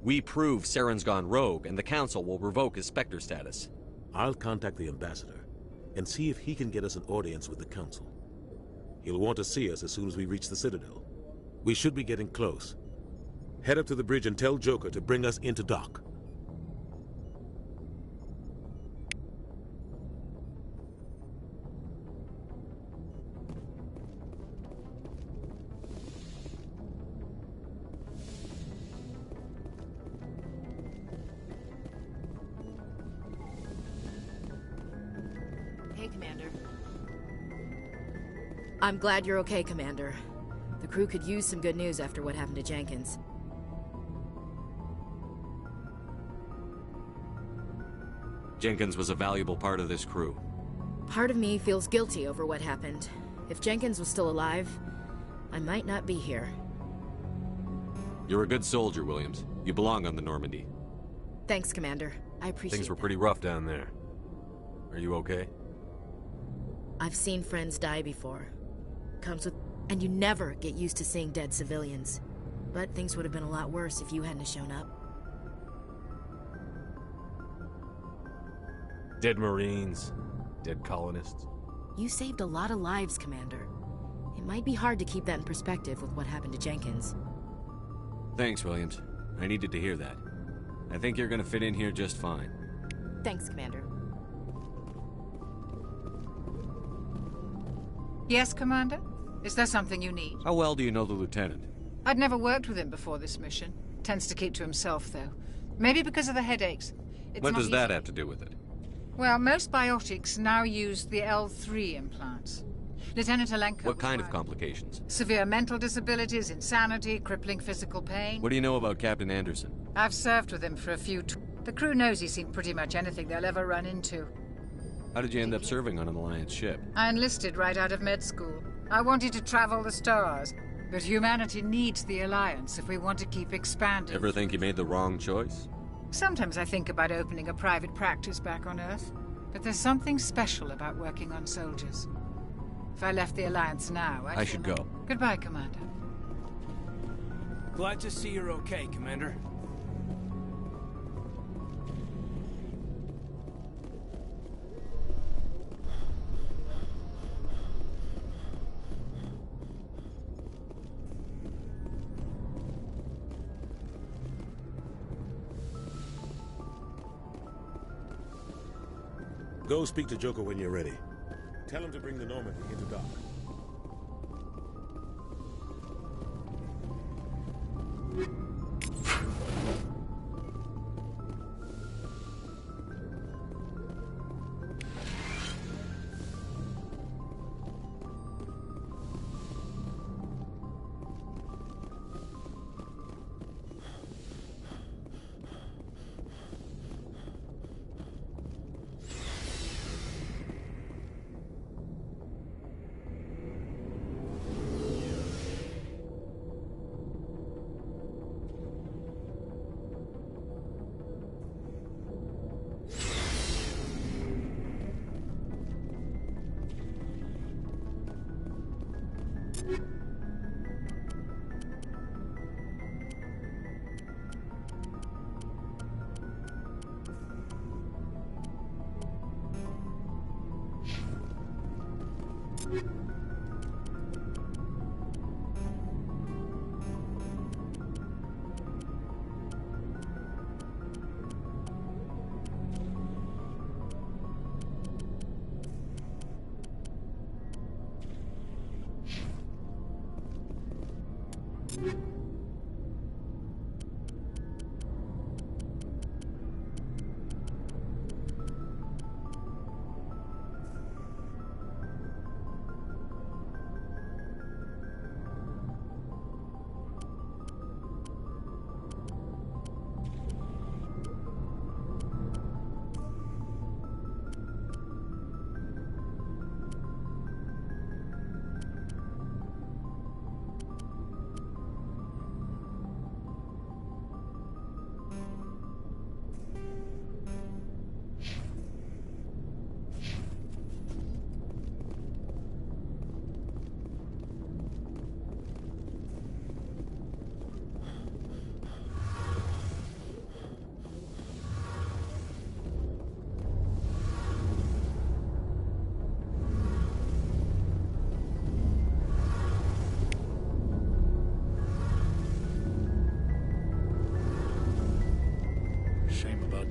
We prove Saren's gone rogue, and the Council will revoke his Spectre status. I'll contact the Ambassador, and see if he can get us an audience with the Council. He'll want to see us as soon as we reach the Citadel. We should be getting close. Head up to the bridge and tell Joker to bring us into dock. Hey, Commander. I'm glad you're okay, Commander. The crew could use some good news after what happened to Jenkins. Jenkins was a valuable part of this crew. Part of me feels guilty over what happened. If Jenkins was still alive, I might not be here. You're a good soldier, Williams. You belong on the Normandy. Thanks, Commander. I appreciate it. Things were pretty rough down there. Are you okay? I've seen friends die before. Comes with... And you never get used to seeing dead civilians. But things would have been a lot worse if you hadn't shown up. Dead Marines, dead colonists. You saved a lot of lives, Commander. It might be hard to keep that in perspective with what happened to Jenkins. Thanks, Williams. I needed to hear that. I think you're gonna fit in here just fine. Thanks, Commander. Yes, Commander? Is there something you need? How well do you know the Lieutenant? I'd never worked with him before this mission. Tends to keep to himself, though. Maybe because of the headaches. What does that have to do with it? Well, most biotics now use the L3 implants. Lieutenant Alenko... What kind of complications? Severe mental disabilities, insanity, crippling physical pain. What do you know about Captain Anderson? I've served with him for a few... The crew knows he's seen pretty much anything they'll ever run into. How did you end up serving on an Alliance ship? I enlisted right out of med school. I wanted to travel the stars. But humanity needs the Alliance if we want to keep expanding. Ever think you made the wrong choice? Sometimes I think about opening a private practice back on Earth. But there's something special about working on soldiers. If I left the Alliance now, I should go. Goodbye, Commander. Glad to see you're okay, Commander. Go speak to Joker when you're ready. Tell him to bring the Normandy into dock.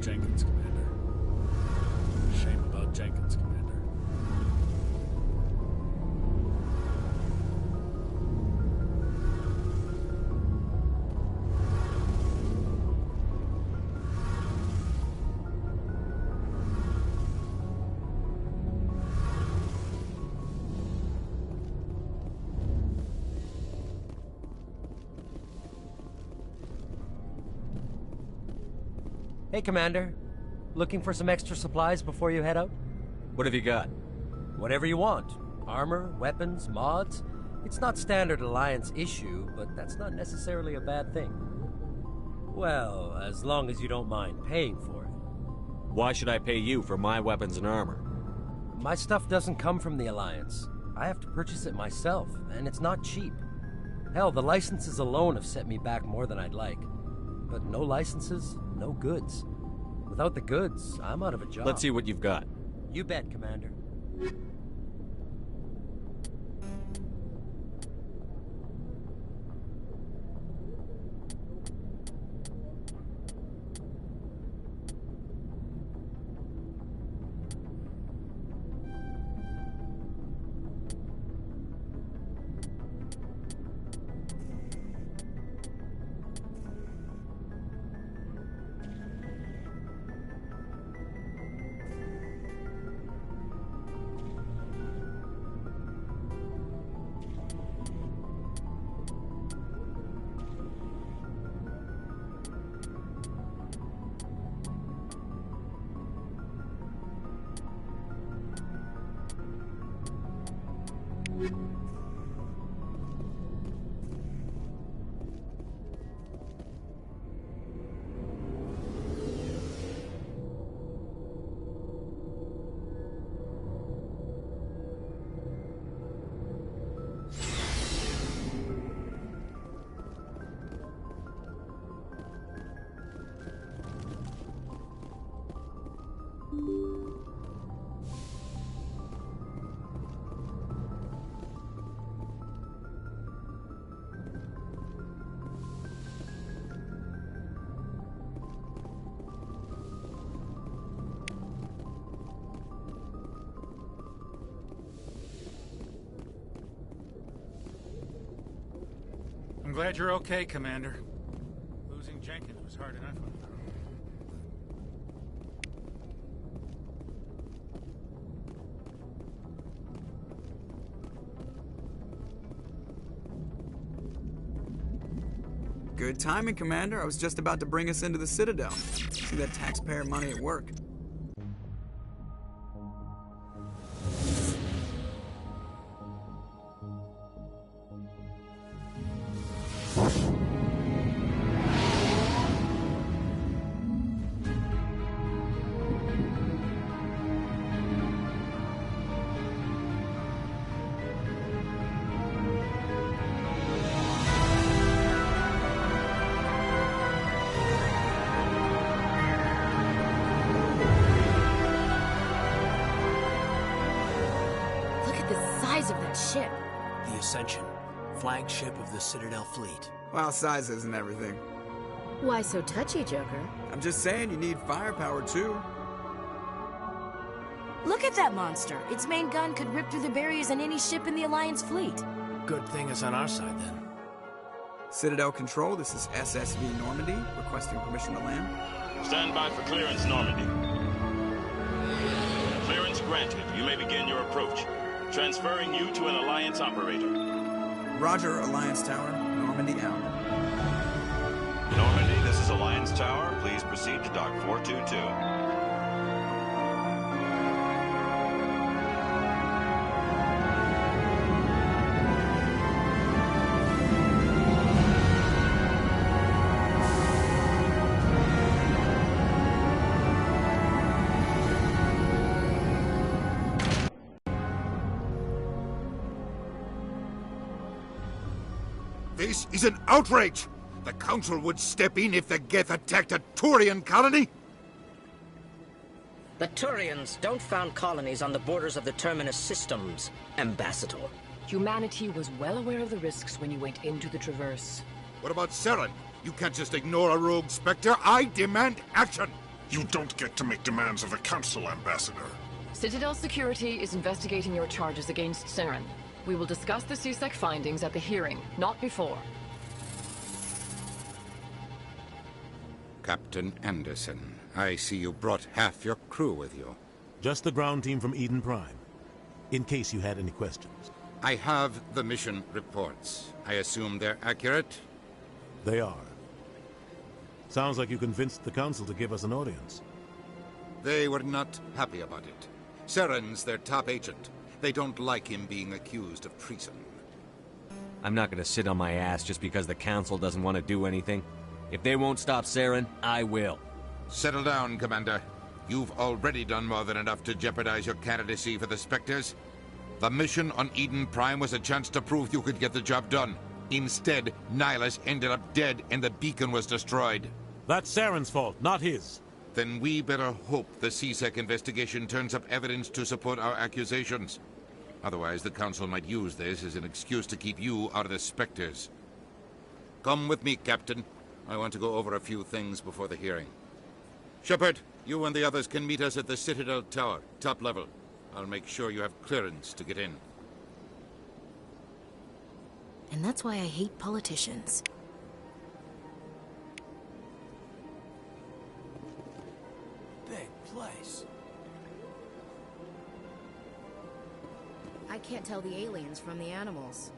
Jenkins, Commander. Shame about Jenkins, Commander. Hey, Commander. Looking for some extra supplies before you head out? What have you got? Whatever you want. Armor, weapons, mods. It's not standard Alliance issue, but that's not necessarily a bad thing. Well, as long as you don't mind paying for it. Why should I pay you for my weapons and armor? My stuff doesn't come from the Alliance. I have to purchase it myself, and it's not cheap. Hell, the licenses alone have set me back more than I'd like. But no licenses, no goods. Without the goods, I'm out of a job. Let's see what you've got. You bet, Commander. I'm glad you're okay, Commander. Losing Jenkins was hard enough on your own. Good timing, Commander. I was just about to bring us into the Citadel. See that taxpayer money at work. Of that ship. The Ascension, flagship of the Citadel fleet. Well, size isn't everything. Why so touchy, Joker? I'm just saying you need firepower, too. Look at that monster. Its main gun could rip through the barriers in any ship in the Alliance fleet. Good thing it's on our side, then. Citadel Control, this is SSV Normandy, requesting permission to land. Stand by for clearance, Normandy. Clearance granted. You may begin your approach. Transferring you to an Alliance operator. Roger, Alliance Tower. Normandy out. Normandy, this is Alliance Tower. Please proceed to Dock 422. This is an outrage! The Council would step in if the Geth attacked a Turian colony? The Turians don't found colonies on the borders of the Terminus systems, Ambassador. Humanity was well aware of the risks when you went into the Traverse. What about Saren? You can't just ignore a rogue Spectre. I demand action! You don't get to make demands of the Council, Ambassador. Citadel Security is investigating your charges against Saren. We will discuss the CSEC findings at the hearing, not before. Captain Anderson, I see you brought half your crew with you. Just the ground team from Eden Prime, in case you had any questions. I have the mission reports. I assume they're accurate? They are. Sounds like you convinced the Council to give us an audience. They were not happy about it. Saren's their top agent. They don't like him being accused of treason. I'm not gonna sit on my ass just because the Council doesn't want to do anything. If they won't stop Saren, I will. Settle down, Commander. You've already done more than enough to jeopardize your candidacy for the Spectres. The mission on Eden Prime was a chance to prove you could get the job done. Instead, Nihilus ended up dead and the beacon was destroyed. That's Saren's fault, not his. Then we better hope the CSEC investigation turns up evidence to support our accusations. Otherwise, the Council might use this as an excuse to keep you out of the Spectres. Come with me, Captain. I want to go over a few things before the hearing. Shepard, you and the others can meet us at the Citadel Tower, top level. I'll make sure you have clearance to get in. And that's why I hate politicians. Big place. I can't tell the aliens from the animals.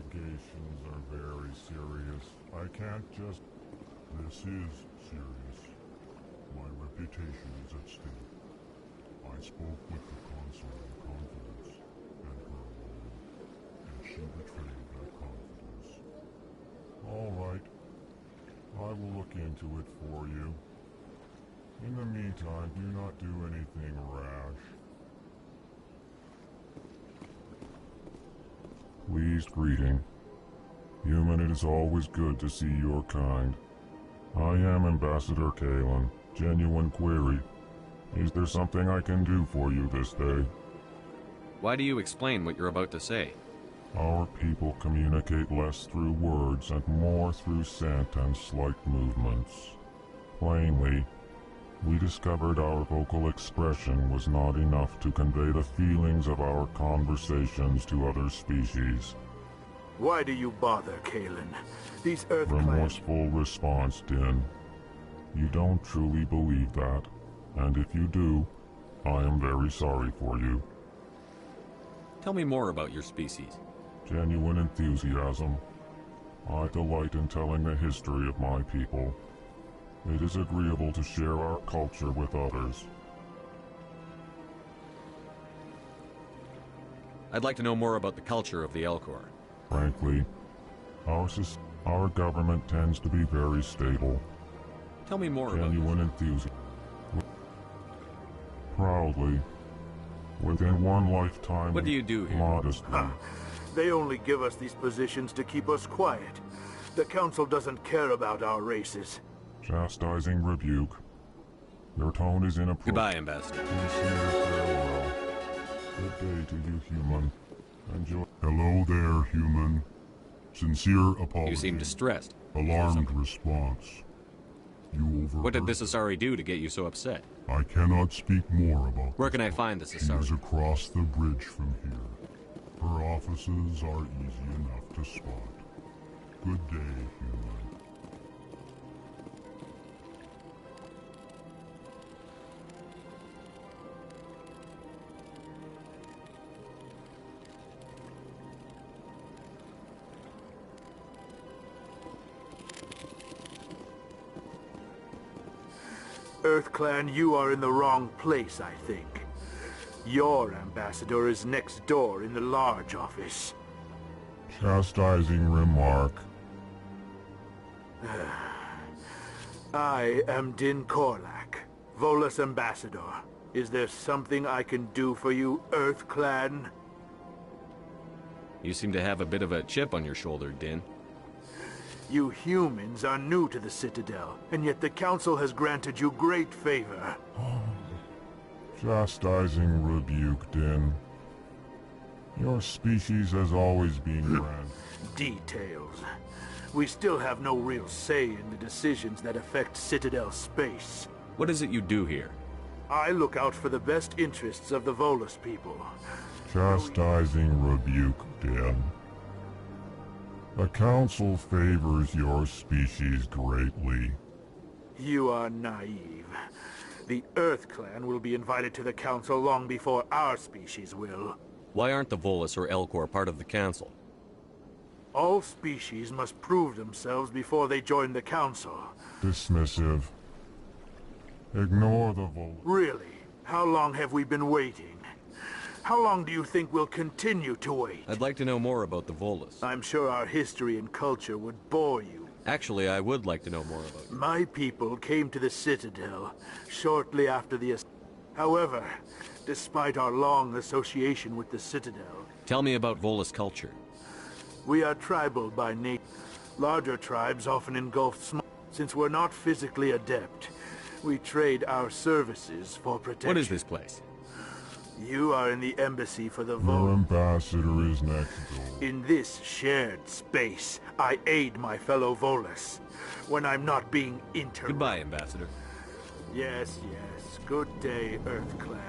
allegations are very serious. I can't just... This is serious. My reputation is at stake. I spoke with the consul in confidence, and her alone, and she betrayed that confidence. All right. I will look into it for you. In the meantime, do not do anything rash. Pleased greeting. Human, it is always good to see your kind. I am Ambassador Kalen. Genuine query. Is there something I can do for you this day? Why do you explain what you're about to say? Our people communicate less through words and more through scent and slight movements. Plainly, we discovered our vocal expression was not enough to convey the feelings of our conversations to other species. Why do you bother, Kalen? These Earth-class... Remorseful response, Din. You don't truly believe that, and if you do, I am very sorry for you. Tell me more about your species. Genuine enthusiasm. I delight in telling the history of my people. It is agreeable to share our culture with others. I'd like to know more about the culture of the Elcor. Frankly, our government tends to be very stable. Tell me more Genuine enthusiasm. Proudly. Within one lifetime... What do you do here? Modestly. They only give us these positions to keep us quiet. The Council doesn't care about our races. Chastising rebuke. Your tone is inappropriate. Goodbye, Ambassador. Sincere farewell. Good day to you, human. Enjoy. Hello there, human. Sincere apology. You seem distressed. Alarmed response. You overheard. What did this Asari do to get you so upset? I cannot speak more about Where can I find this She Asari? is across the bridge from here. Her offices are easy enough to spot. Good day, human. EarthClan, you are in the wrong place, I think. Your ambassador is next door in the large office. Chastising remark. I am Din Korlak, Volus ambassador. Is there something I can do for you, EarthClan? You seem to have a bit of a chip on your shoulder, Din. You humans are new to the Citadel, and yet the Council has granted you great favor. Chastising rebuke, Din. Your species has always been grand. Details. We still have no real say in the decisions that affect Citadel space. What is it you do here? I look out for the best interests of the Volus people. Chastising rebuke, Din. The Council favors your species greatly. You are naive. The EarthClan will be invited to the Council long before our species will. Why aren't the Volus or Elcor part of the Council? All species must prove themselves before they join the Council. Dismissive. Ignore the vote. Really? How long have we been waiting? How long do you think we'll continue to wait? I'd like to know more about the Volus. I'm sure our history and culture would bore you. Actually, I would like to know more about it. My people came to the Citadel shortly after the... However, despite our long association with the Citadel... Tell me about Volus culture. We are tribal by nature. Larger tribes often engulf small... Since we're not physically adept, we trade our services for protection. What is this place? You are in the embassy for the Your Volus. ambassador is next door. In this shared space, I aid my fellow Volus when I'm not being interrupted. Goodbye, Ambassador. Yes, yes. Good day, EarthClan.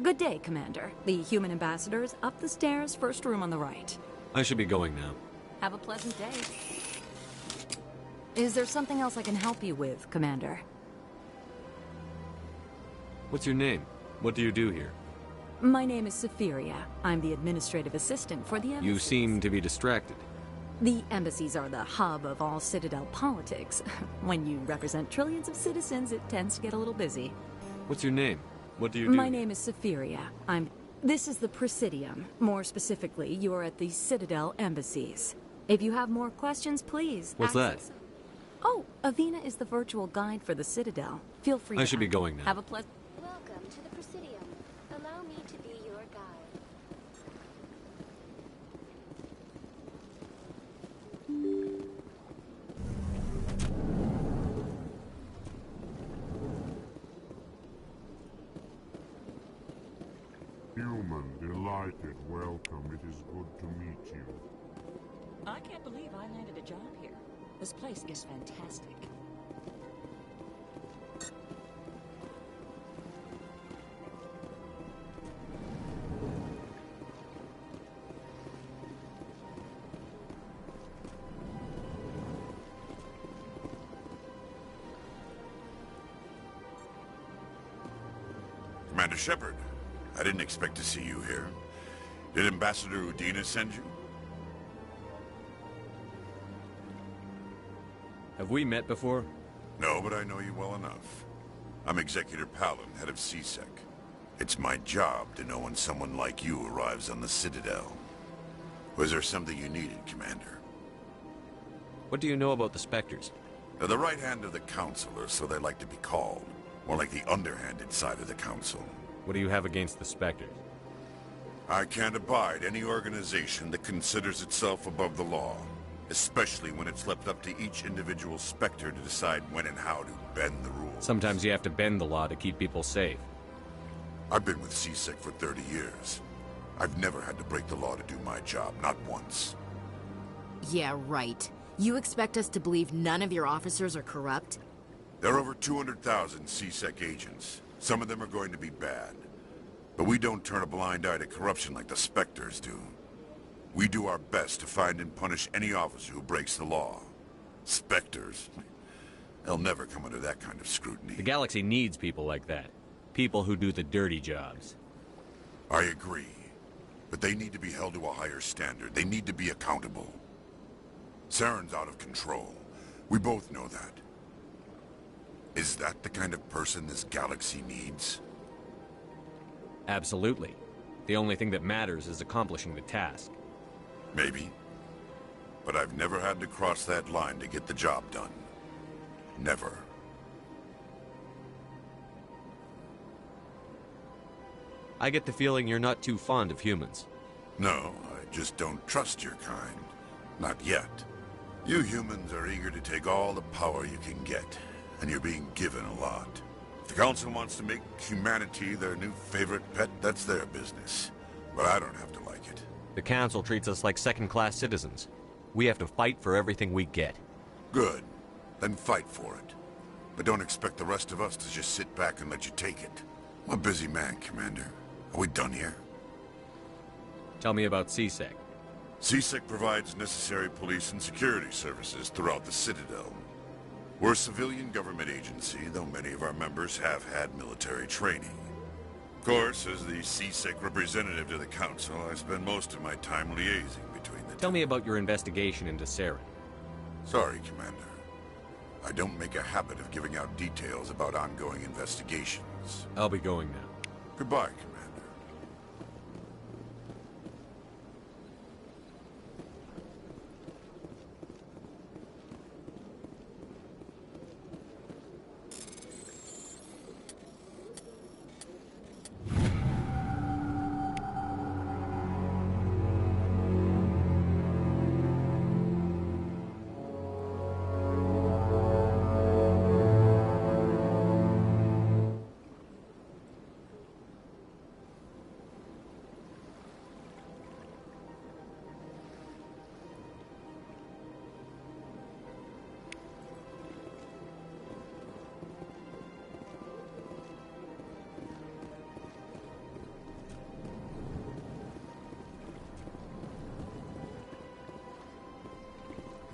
Good day, Commander. The human ambassador is up the stairs, first room on the right. I should be going now. Have a pleasant day. Is there something else I can help you with, Commander? What's your name? What do you do here? My name is Safiria. I'm the administrative assistant for the embassy. You seem to be distracted. The embassies are the hub of all Citadel politics. When you represent trillions of citizens, it tends to get a little busy. What's your name? What do you do? My name is Safiria. This is the Presidium. More specifically, you are at the Citadel embassies. If you have more questions, please What's that? Oh, Avina is the virtual guide for the Citadel. Feel free I should be going now. Have a pleasant... Welcome to the Presidium. Allow me to be your guide. Human, delighted, welcome. It is good to meet you. I can't believe I landed a job here. This place is fantastic. Commander Shepard, I didn't expect to see you here. Did Ambassador Udina send you? Have we met before? No, but I know you well enough. I'm Executor Palin, head of CSEC. It's my job to know when someone like you arrives on the Citadel. Was there something you needed, Commander? What do you know about the Spectres? They're the right hand of the Council, or so they like to be called. More like the underhanded side of the Council. What do you have against the Spectres? I can't abide any organization that considers itself above the law. Especially when it's left up to each individual Spectre to decide when and how to bend the rules. Sometimes you have to bend the law to keep people safe. I've been with CSEC for 30 years. I've never had to break the law to do my job, not once. Yeah, right. You expect us to believe none of your officers are corrupt? There are over 200,000 CSEC agents. Some of them are going to be bad. But we don't turn a blind eye to corruption like the Spectres do. We do our best to find and punish any officer who breaks the law. Spectres? They'll never come under that kind of scrutiny. The galaxy needs people like that. People who do the dirty jobs. I agree. But they need to be held to a higher standard. They need to be accountable. Saren's out of control. We both know that. Is that the kind of person this galaxy needs? Absolutely. The only thing that matters is accomplishing the task. Maybe. But I've never had to cross that line to get the job done. Never. I get the feeling you're not too fond of humans. No, I just don't trust your kind. Not yet. You humans are eager to take all the power you can get, and you're being given a lot. If the Council wants to make humanity their new favorite pet, that's their business. But I don't have to like it. The Council treats us like second-class citizens. We have to fight for everything we get. Good. Then fight for it. But don't expect the rest of us to just sit back and let you take it. I'm a busy man, Commander. Are we done here? Tell me about CSEC. CSEC provides necessary police and security services throughout the Citadel. We're a civilian government agency, though many of our members have had military training. Of course, as the CSEC representative to the Council, I spend most of my time liaising between the Tell me about your investigation into Saren. Sorry, Commander. I don't make a habit of giving out details about ongoing investigations. I'll be going now. Goodbye, Commander.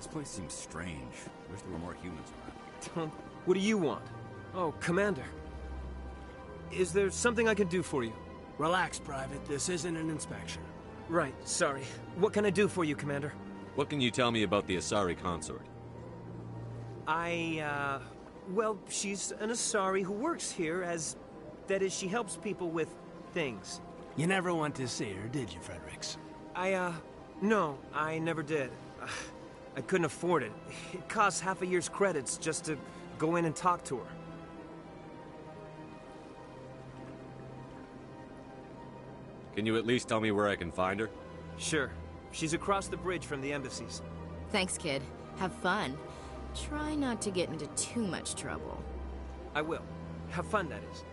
This place seems strange. Wish there were more humans around. What do you want? Oh, Commander. Is there something I can do for you? Relax, Private. This isn't an inspection. Right, sorry. What can I do for you, Commander? What can you tell me about the Asari consort? Well, she's an Asari who works here as... That is, she helps people with things. You never went to see her, did you, Fredericks? No, I never did. I couldn't afford it. It costs half a year's credits just to go in and talk to her. Can you at least tell me where I can find her? Sure. She's across the bridge from the embassies. Thanks, kid. Have fun. Try not to get into too much trouble. I will. Have fun, that is.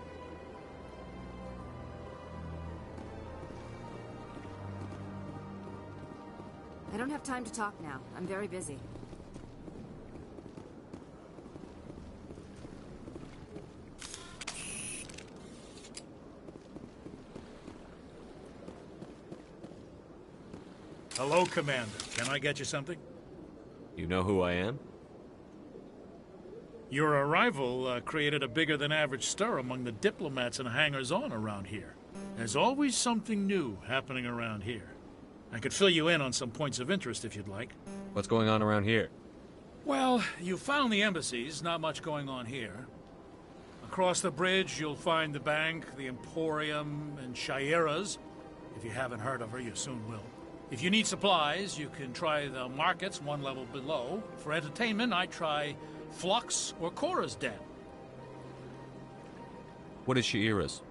I don't have time to talk now. I'm very busy. Hello, Commander. Can I get you something? You know who I am? Your arrival created a bigger-than-average stir among the diplomats and hangers-on around here. There's always something new happening around here. I could fill you in on some points of interest if you'd like. What's going on around here? Well, you found the embassies, not much going on here. Across the bridge, you'll find the bank, the Emporium, and Shaira's. If you haven't heard of her, you soon will. If you need supplies, you can try the markets one level below. For entertainment, I try Flux or Cora's Den. What is Shaira's?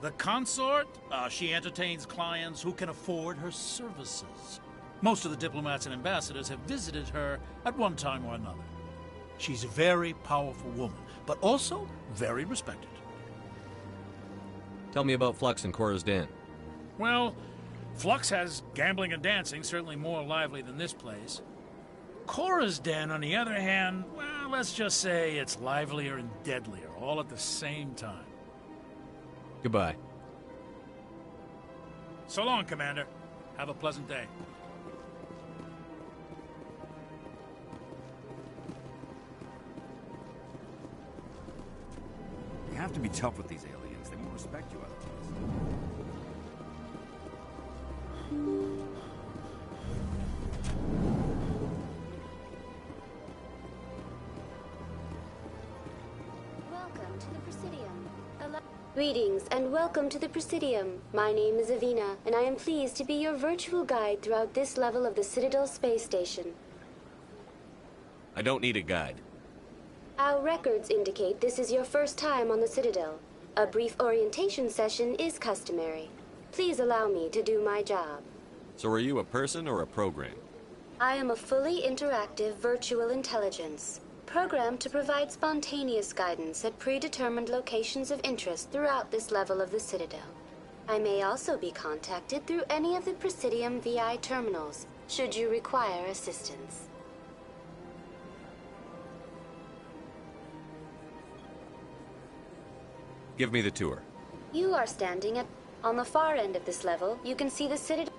The consort, she entertains clients who can afford her services. Most of the diplomats and ambassadors have visited her at one time or another. She's a very powerful woman, but also very respected. Tell me about Flux and Cora's Den. Well, Flux has gambling and dancing, certainly more lively than this place. Cora's Den, on the other hand, well, let's just say it's livelier and deadlier, all at the same time. Goodbye. So long, Commander. Have a pleasant day. You have to be tough with these aliens. They won't respect you otherwise. Welcome to the Presidium. Greetings and welcome to the Presidium. My name is Avina, and I am pleased to be your virtual guide throughout this level of the Citadel space station. I don't need a guide. Our records indicate this is your first time on the Citadel. A brief orientation session is customary. Please allow me to do my job. So are you a person or a program? I am a fully interactive virtual intelligence, programmed to provide spontaneous guidance at predetermined locations of interest throughout this level of the Citadel. I may also be contacted through any of the Presidium VI terminals, should you require assistance. Give me the tour. You are standing on the far end of this level. You can see the Citadel.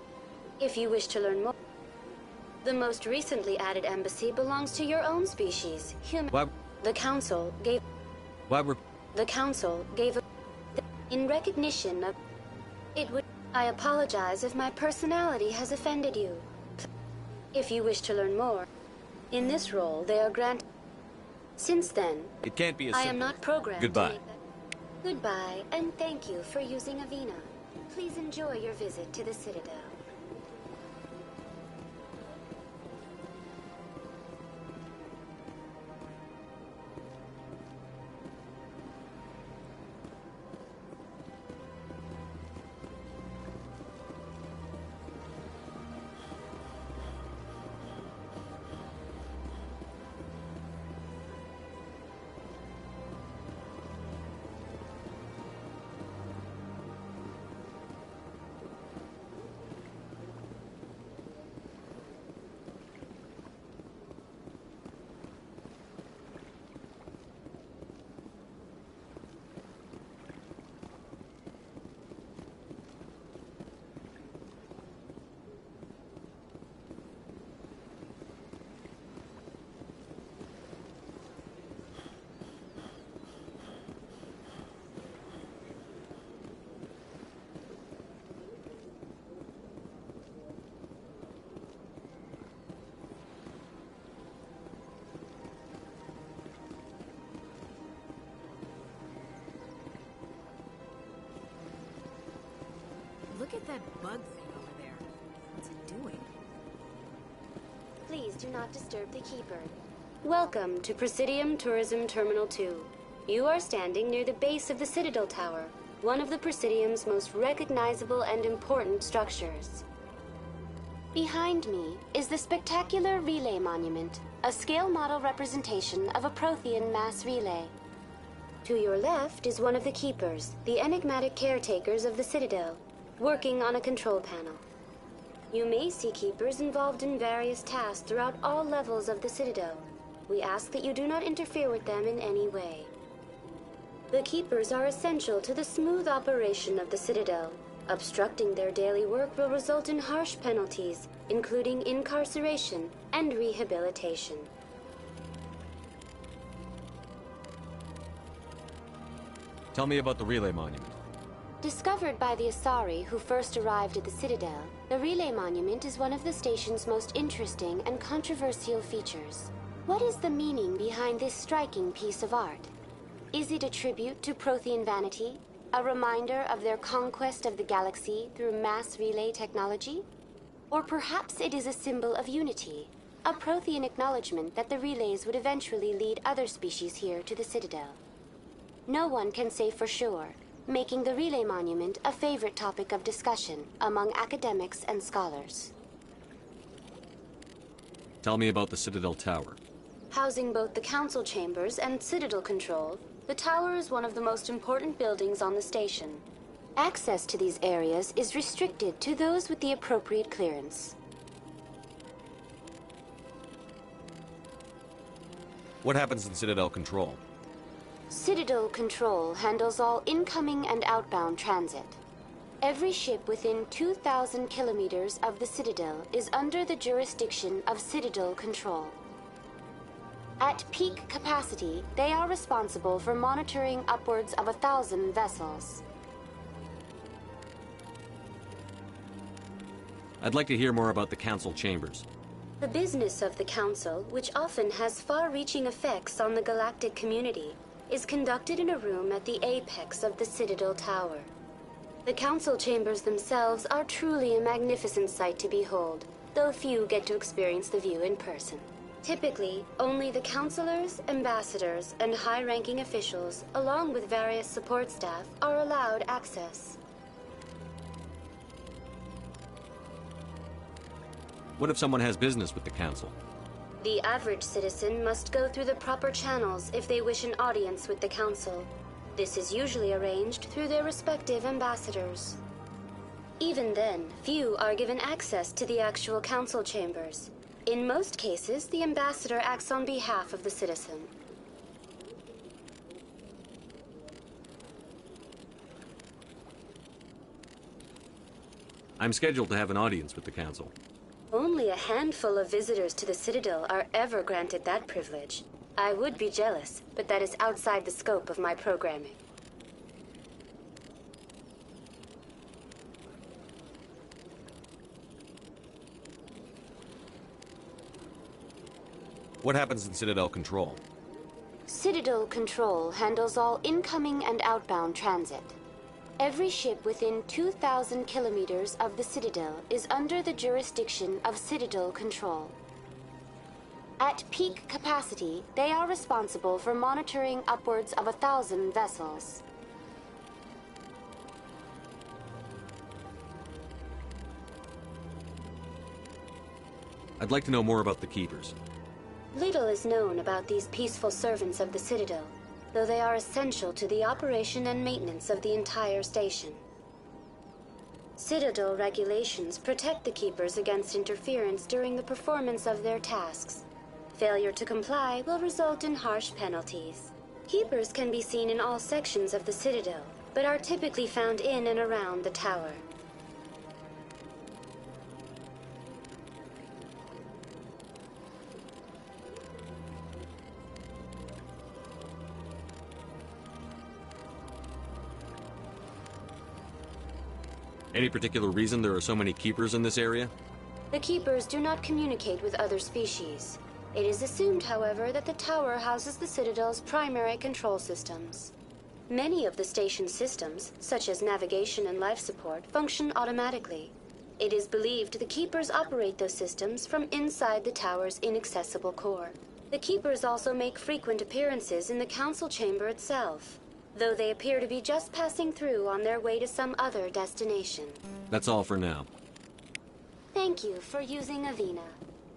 If you wish to learn more, the most recently added embassy belongs to your own species, human. Why? The Council gave. Why were? The Council gave in recognition of. It would. I apologize if my personality has offended you. If you wish to learn more, in this role they are granted. Since then, It can't be as I simple. am not programmed. Goodbye. To make that. Goodbye, and thank you for using Avina. Please enjoy your visit to the Citadel. at that bug thing over there. What's it doing? Please do not disturb the Keeper. Welcome to Presidium Tourism Terminal 2. You are standing near the base of the Citadel Tower, one of the Presidium's most recognizable and important structures. Behind me is the spectacular Relay Monument, a scale model representation of a Prothean mass relay. To your left is one of the Keepers, the enigmatic caretakers of the Citadel, working on a control panel. You may see Keepers involved in various tasks throughout all levels of the Citadel. We ask that you do not interfere with them in any way. The Keepers are essential to the smooth operation of the Citadel. Obstructing their daily work will result in harsh penalties, including incarceration and rehabilitation. Tell me about the Relay Monument. Discovered by the Asari who first arrived at the Citadel, the Relay Monument is one of the station's most interesting and controversial features. What is the meaning behind this striking piece of art? Is it a tribute to Prothean vanity? A reminder of their conquest of the galaxy through mass relay technology? Or perhaps it is a symbol of unity, a Prothean acknowledgement that the relays would eventually lead other species here to the Citadel. No one can say for sure, making the Relay Monument a favorite topic of discussion among academics and scholars. Tell me about the Citadel Tower. Housing both the Council Chambers and Citadel Control, the tower is one of the most important buildings on the station. Access to these areas is restricted to those with the appropriate clearance. What happens in Citadel Control? Citadel Control handles all incoming and outbound transit. Every ship within 2,000 kilometers of the Citadel is under the jurisdiction of Citadel Control. At peak capacity, they are responsible for monitoring upwards of 1,000 vessels. I'd like to hear more about the Council Chambers. The business of the Council, which often has far-reaching effects on the galactic community, is conducted in a room at the apex of the Citadel Tower. The Council Chambers themselves are truly a magnificent sight to behold, though few get to experience the view in person. Typically, only the councilors, ambassadors, and high-ranking officials, along with various support staff, are allowed access. What if someone has business with the Council? The average citizen must go through the proper channels if they wish an audience with the Council. This is usually arranged through their respective ambassadors. Even then, few are given access to the actual Council Chambers. In most cases, the ambassador acts on behalf of the citizen. I'm scheduled to have an audience with the Council. Only a handful of visitors to the Citadel are ever granted that privilege. I would be jealous, but that is outside the scope of my programming. What happens in Citadel Control? Citadel Control handles all incoming and outbound transit. Every ship within 2,000 kilometers of the Citadel is under the jurisdiction of Citadel Control. At peak capacity, they are responsible for monitoring upwards of 1,000 vessels. I'd like to know more about the Keepers. Little is known about these peaceful servants of the Citadel, though they are essential to the operation and maintenance of the entire station. Citadel regulations protect the Keepers against interference during the performance of their tasks. Failure to comply will result in harsh penalties. Keepers can be seen in all sections of the Citadel, but are typically found in and around the tower. Any particular reason there are so many Keepers in this area? The Keepers do not communicate with other species. It is assumed, however, that the tower houses the Citadel's primary control systems. Many of the station's systems, such as navigation and life support, function automatically. It is believed the Keepers operate those systems from inside the tower's inaccessible core. The Keepers also make frequent appearances in the Council chamber itself, though they appear to be just passing through on their way to some other destination. That's all for now. Thank you for using Avina.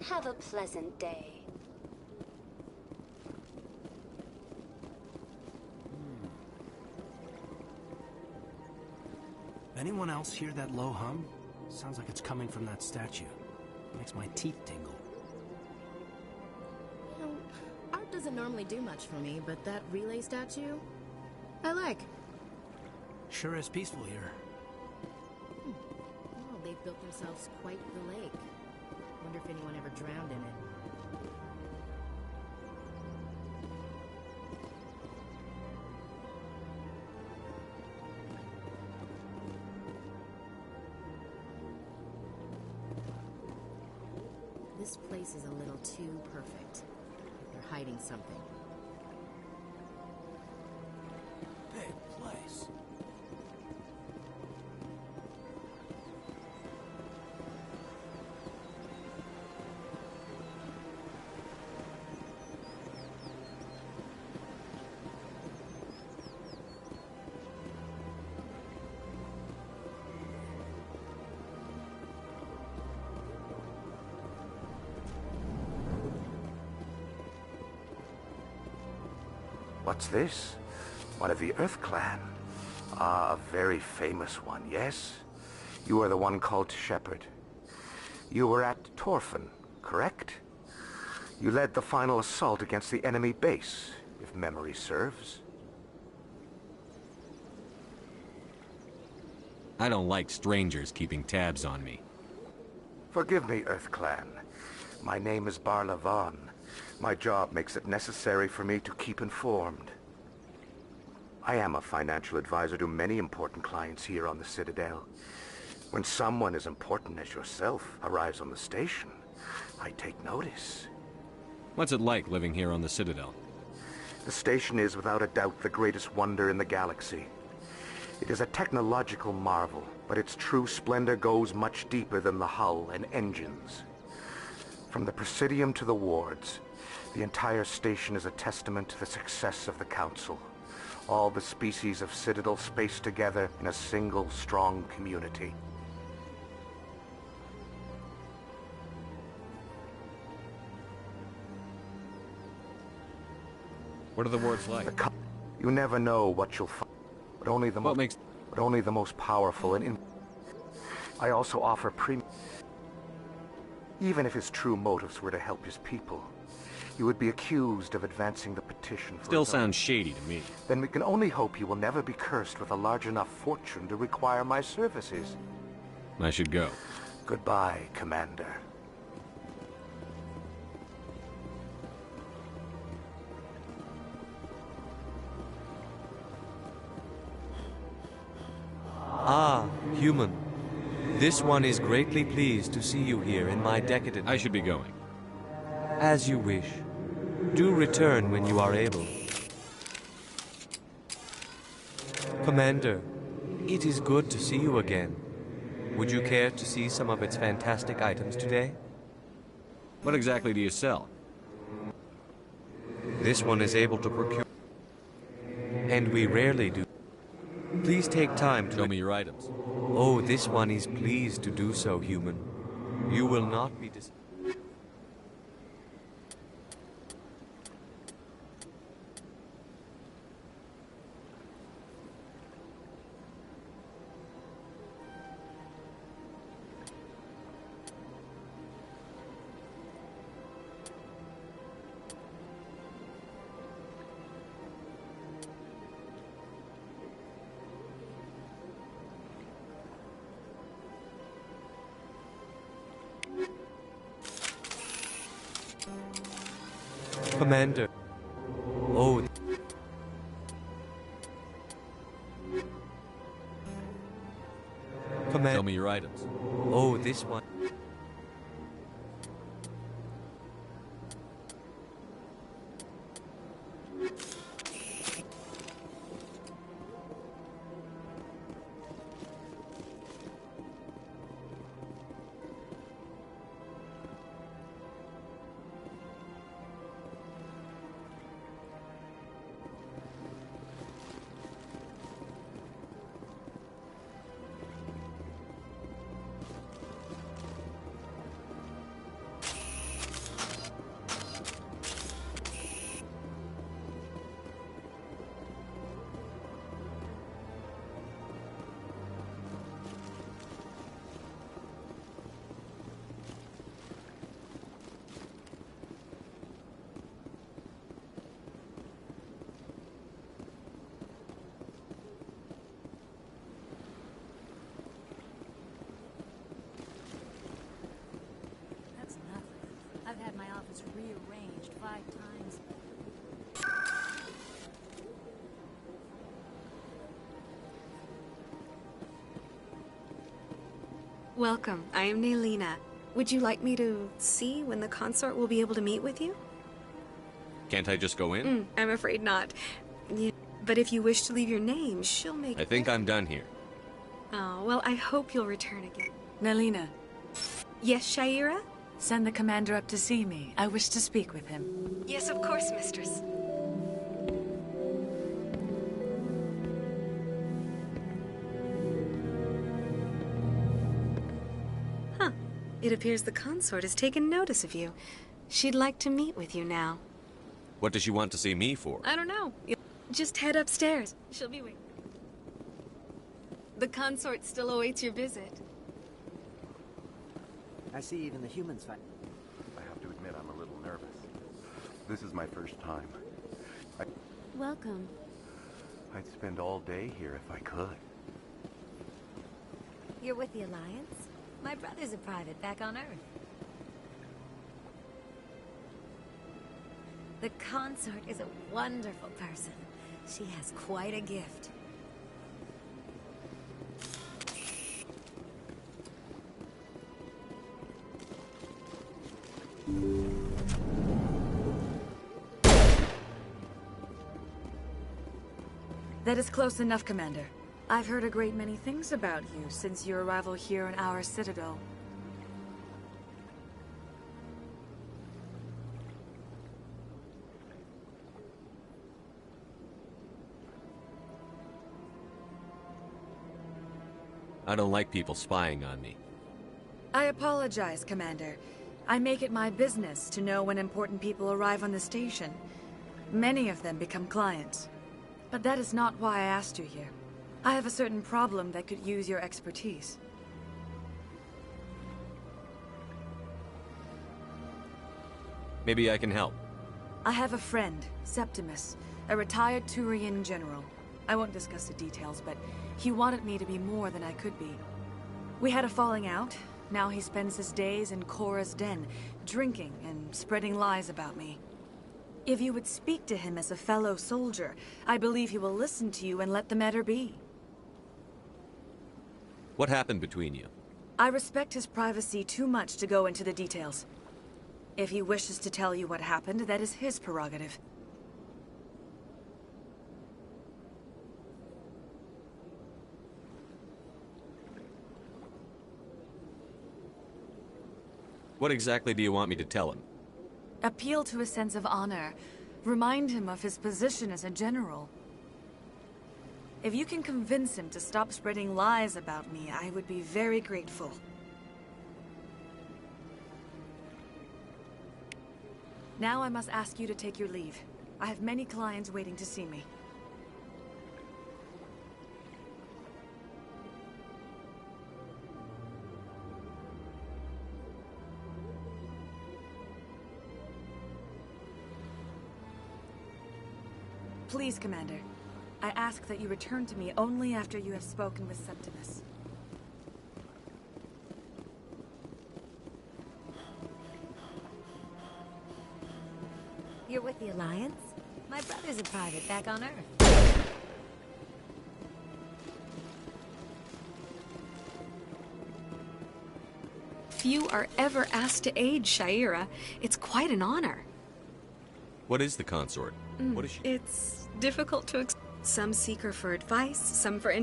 Have a pleasant day. Anyone else hear that low hum? Sounds like it's coming from that statue. Makes my teeth tingle. You know, art doesn't normally do much for me, but that relay statue, I like. Sure is peaceful here. Well, they've built themselves quite the lake. Wonder if anyone ever drowned in it. This place is a little too perfect. Like they're hiding something. Big place. What's this? One of the Earth Clan. Ah, a very famous one, yes? You are the one called Shepard. You were at Torfan, correct? You led the final assault against the enemy base, if memory serves. I don't like strangers keeping tabs on me. Forgive me, Earth Clan. My name is Barla Vaughn. My job makes it necessary for me to keep informed. I am a financial advisor to many important clients here on the Citadel. When someone as important as yourself arrives on the station, I take notice. What's it like living here on the Citadel? The station is without a doubt the greatest wonder in the galaxy. It is a technological marvel, but its true splendor goes much deeper than the hull and engines. From the Presidium to the wards, the entire station is a testament to the success of the Council. All the species of Citadel spaced together in a single, strong community. What are the wards like? You never know what you'll find, but only the most powerful and I also offer even if his true motives were to help his people, he would be accused of advancing the petition for Still sounds shady to me. Then we can only hope he will never be cursed with a large enough fortune to require my services. I should go. Goodbye, Commander. Ah, human. This one is greatly pleased to see you here in my decadent... I should be going. As you wish. Do return when you are able. Commander, it is good to see you again. Would you care to see some of its fantastic items today? What exactly do you sell? This one is able to procure... And we rarely do. Please take time to... Show me your items. Oh, this one is pleased to do so, human. You will not be dis... Commander. Oh. Commander. Show me your items. Oh, this one. 5 times. Welcome. I am Naylina. Would you like me to see when the consort will be able to meet with you? Can't I just go in? I'm afraid not. But if you wish to leave your name, she'll make I think I'm done here. Oh, well, I hope you'll return again. Nalina. Yes, Shaira? Send the commander up to see me. I wish to speak with him. Yes, of course, mistress. Huh. It appears the consort has taken notice of you. She'd like to meet with you now. What does she want to see me for? I don't know. Just head upstairs. She'll be waiting. The consort still awaits your visit. I see even the humans fight. I have to admit I'm a little nervous. This is my first time. Welcome. I'd spend all day here if I could. You're with the Alliance? My brother's a private back on Earth. The consort is a wonderful person. She has quite a gift. That is close enough, Commander. I've heard a great many things about you since your arrival here in our citadel. I don't like people spying on me. I apologize, Commander. I make it my business to know when important people arrive on the station. Many of them become clients. But that is not why I asked you here. I have a certain problem that could use your expertise. Maybe I can help. I have a friend, Septimus, a retired Turian general. I won't discuss the details, but he wanted me to be more than I could be. We had a falling out. Now he spends his days in Cora's den, drinking and spreading lies about me. If you would speak to him as a fellow soldier, I believe he will listen to you and let the matter be. What happened between you? I respect his privacy too much to go into the details. If he wishes to tell you what happened, that is his prerogative. What exactly do you want me to tell him? Appeal to his sense of honor. Remind him of his position as a general. If you can convince him to stop spreading lies about me, I would be very grateful. Now I must ask you to take your leave. I have many clients waiting to see me. Please, Commander. I ask that you return to me only after you have spoken with Septimus. You're with the Alliance? My brother's a private back on Earth. Few are ever asked to aid Shaira. It's quite an honor. What is the consort? What is she? It's difficult to some seek her for advice, some for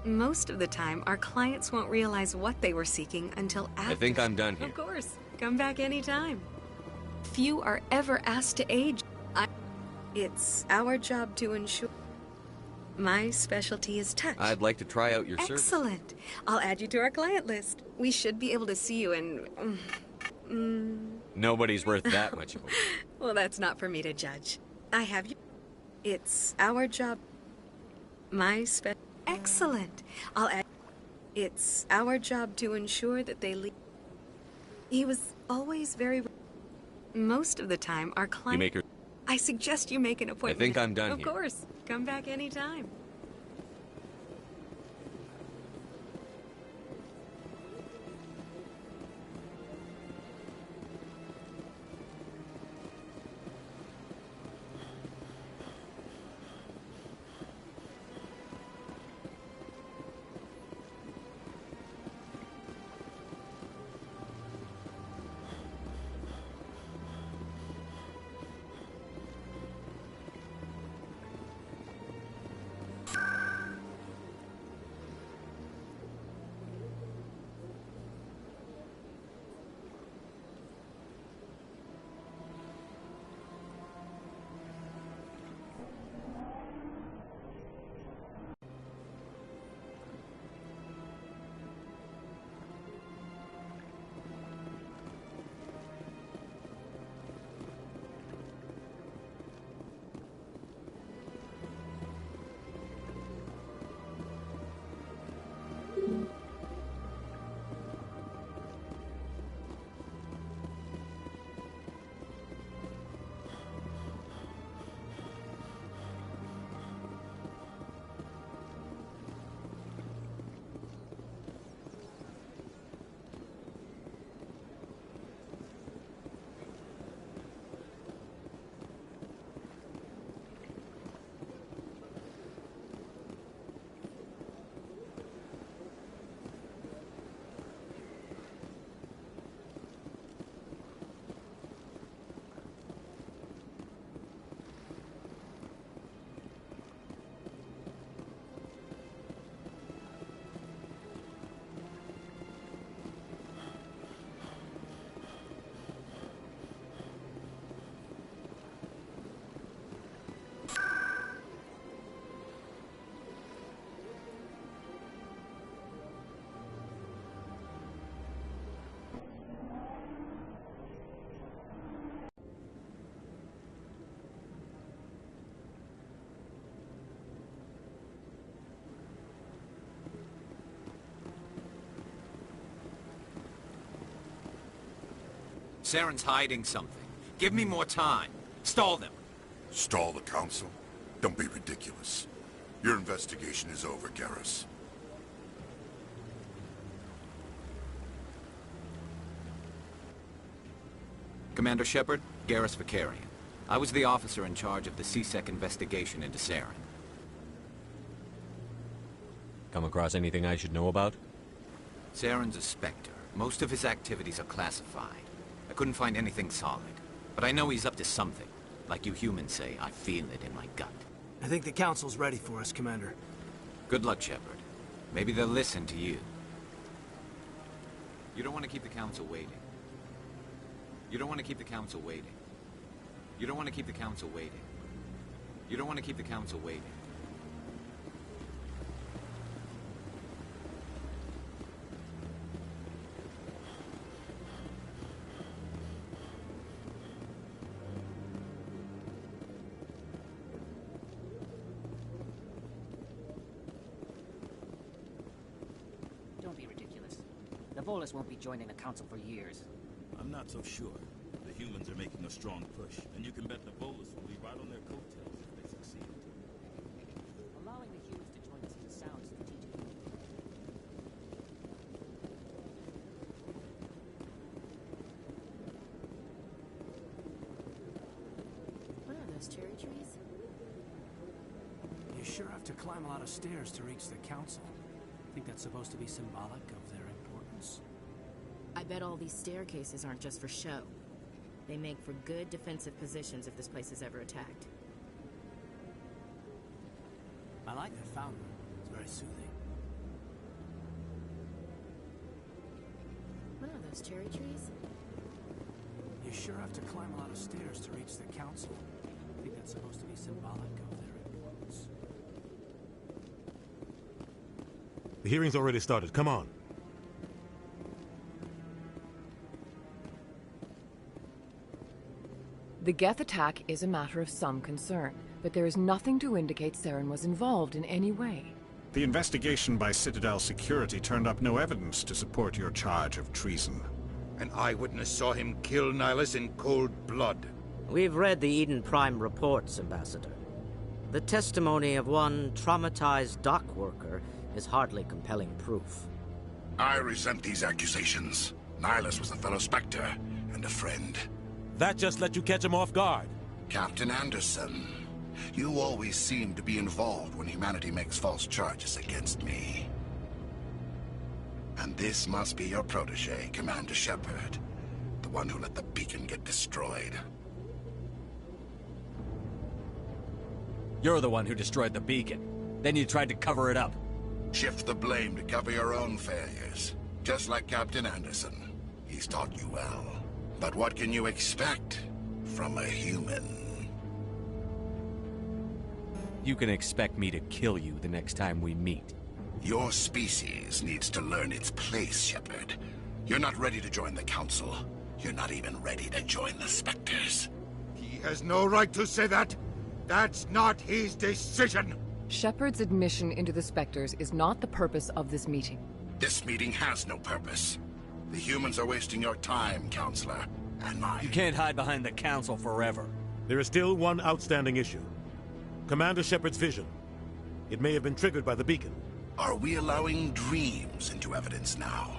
Most of the time, our clients won't realize what they were seeking until after. I think I'm done here. Of course. Come back anytime. Few are ever asked to aid. It's our job to ensure. My specialty is touch. I'd like to try out your service. Excellent. I'll add you to our client list. We should be able to see you in... Nobody's worth that much of a... Well, that's not for me to judge. I have you. It's our job. Excellent. I'll add. It's our job to ensure that they leave. He was always very. Most of the time, our client. You make her. I suggest you make an appointment. I think I'm done here. here. Of course. Come back anytime. Saren's hiding something. Give me more time. Stall them. Stall the council? Don't be ridiculous. Your investigation is over, Garrus. Commander Shepard, Garrus Vicarian. I was the officer in charge of the C-Sec investigation into Saren. Come across anything I should know about? Saren's a Spectre. Most of his activities are classified. I couldn't find anything solid. But I know he's up to something. Like you humans say, I feel it in my gut. I think the Council's ready for us, Commander. Good luck, Shepard. Maybe they'll listen to you. You don't want to keep the Council waiting. You don't want to keep the Council waiting. You don't want to keep the Council waiting. You don't want to keep the Council waiting. Don't be ridiculous. The Volus won't be joining the Council for years. I'm not so sure. The humans are making a strong push, and you can bet the Volus will be right on their coattails if they succeed. Allowing the humans to join us is sound strategic. What are those cherry trees? You sure have to climb a lot of stairs to reach the Council. Think that's supposed to be symbolic of their importance? I bet all these staircases aren't just for show. They make for good defensive positions if this place is ever attacked. I like the fountain. It's very soothing. What are those cherry trees? You sure have to climb a lot of stairs to reach the Council. Think that's supposed to be symbolic of their importance? The hearing's already started. Come on. The Geth attack is a matter of some concern, but there is nothing to indicate Saren was involved in any way. The investigation by Citadel Security turned up no evidence to support your charge of treason. An eyewitness saw him kill Nihilus in cold blood. We've read the Eden Prime reports, Ambassador. The testimony of one traumatized dock worker is hardly compelling proof. I resent these accusations. Nihilus was a fellow Spectre and a friend. That just let you catch him off guard. Captain Anderson, you always seem to be involved when humanity makes false charges against me. And this must be your protege, Commander Shepard. The one who let the beacon get destroyed. You're the one who destroyed the beacon. Then you tried to cover it up. Shift the blame to cover your own failures. Just like Captain Anderson. He's taught you well. But what can you expect from a human? You can expect me to kill you the next time we meet. Your species needs to learn its place, Shepard. You're not ready to join the Council. You're not even ready to join the Spectres. He has no right to say that. That's not his decision. Shepard's admission into the Spectres is not the purpose of this meeting. This meeting has no purpose. The humans are wasting your time, Counselor, and mine. You can't hide behind the Council forever. There is still one outstanding issue. Commander Shepard's vision. It may have been triggered by the beacon. Are we allowing dreams into evidence now?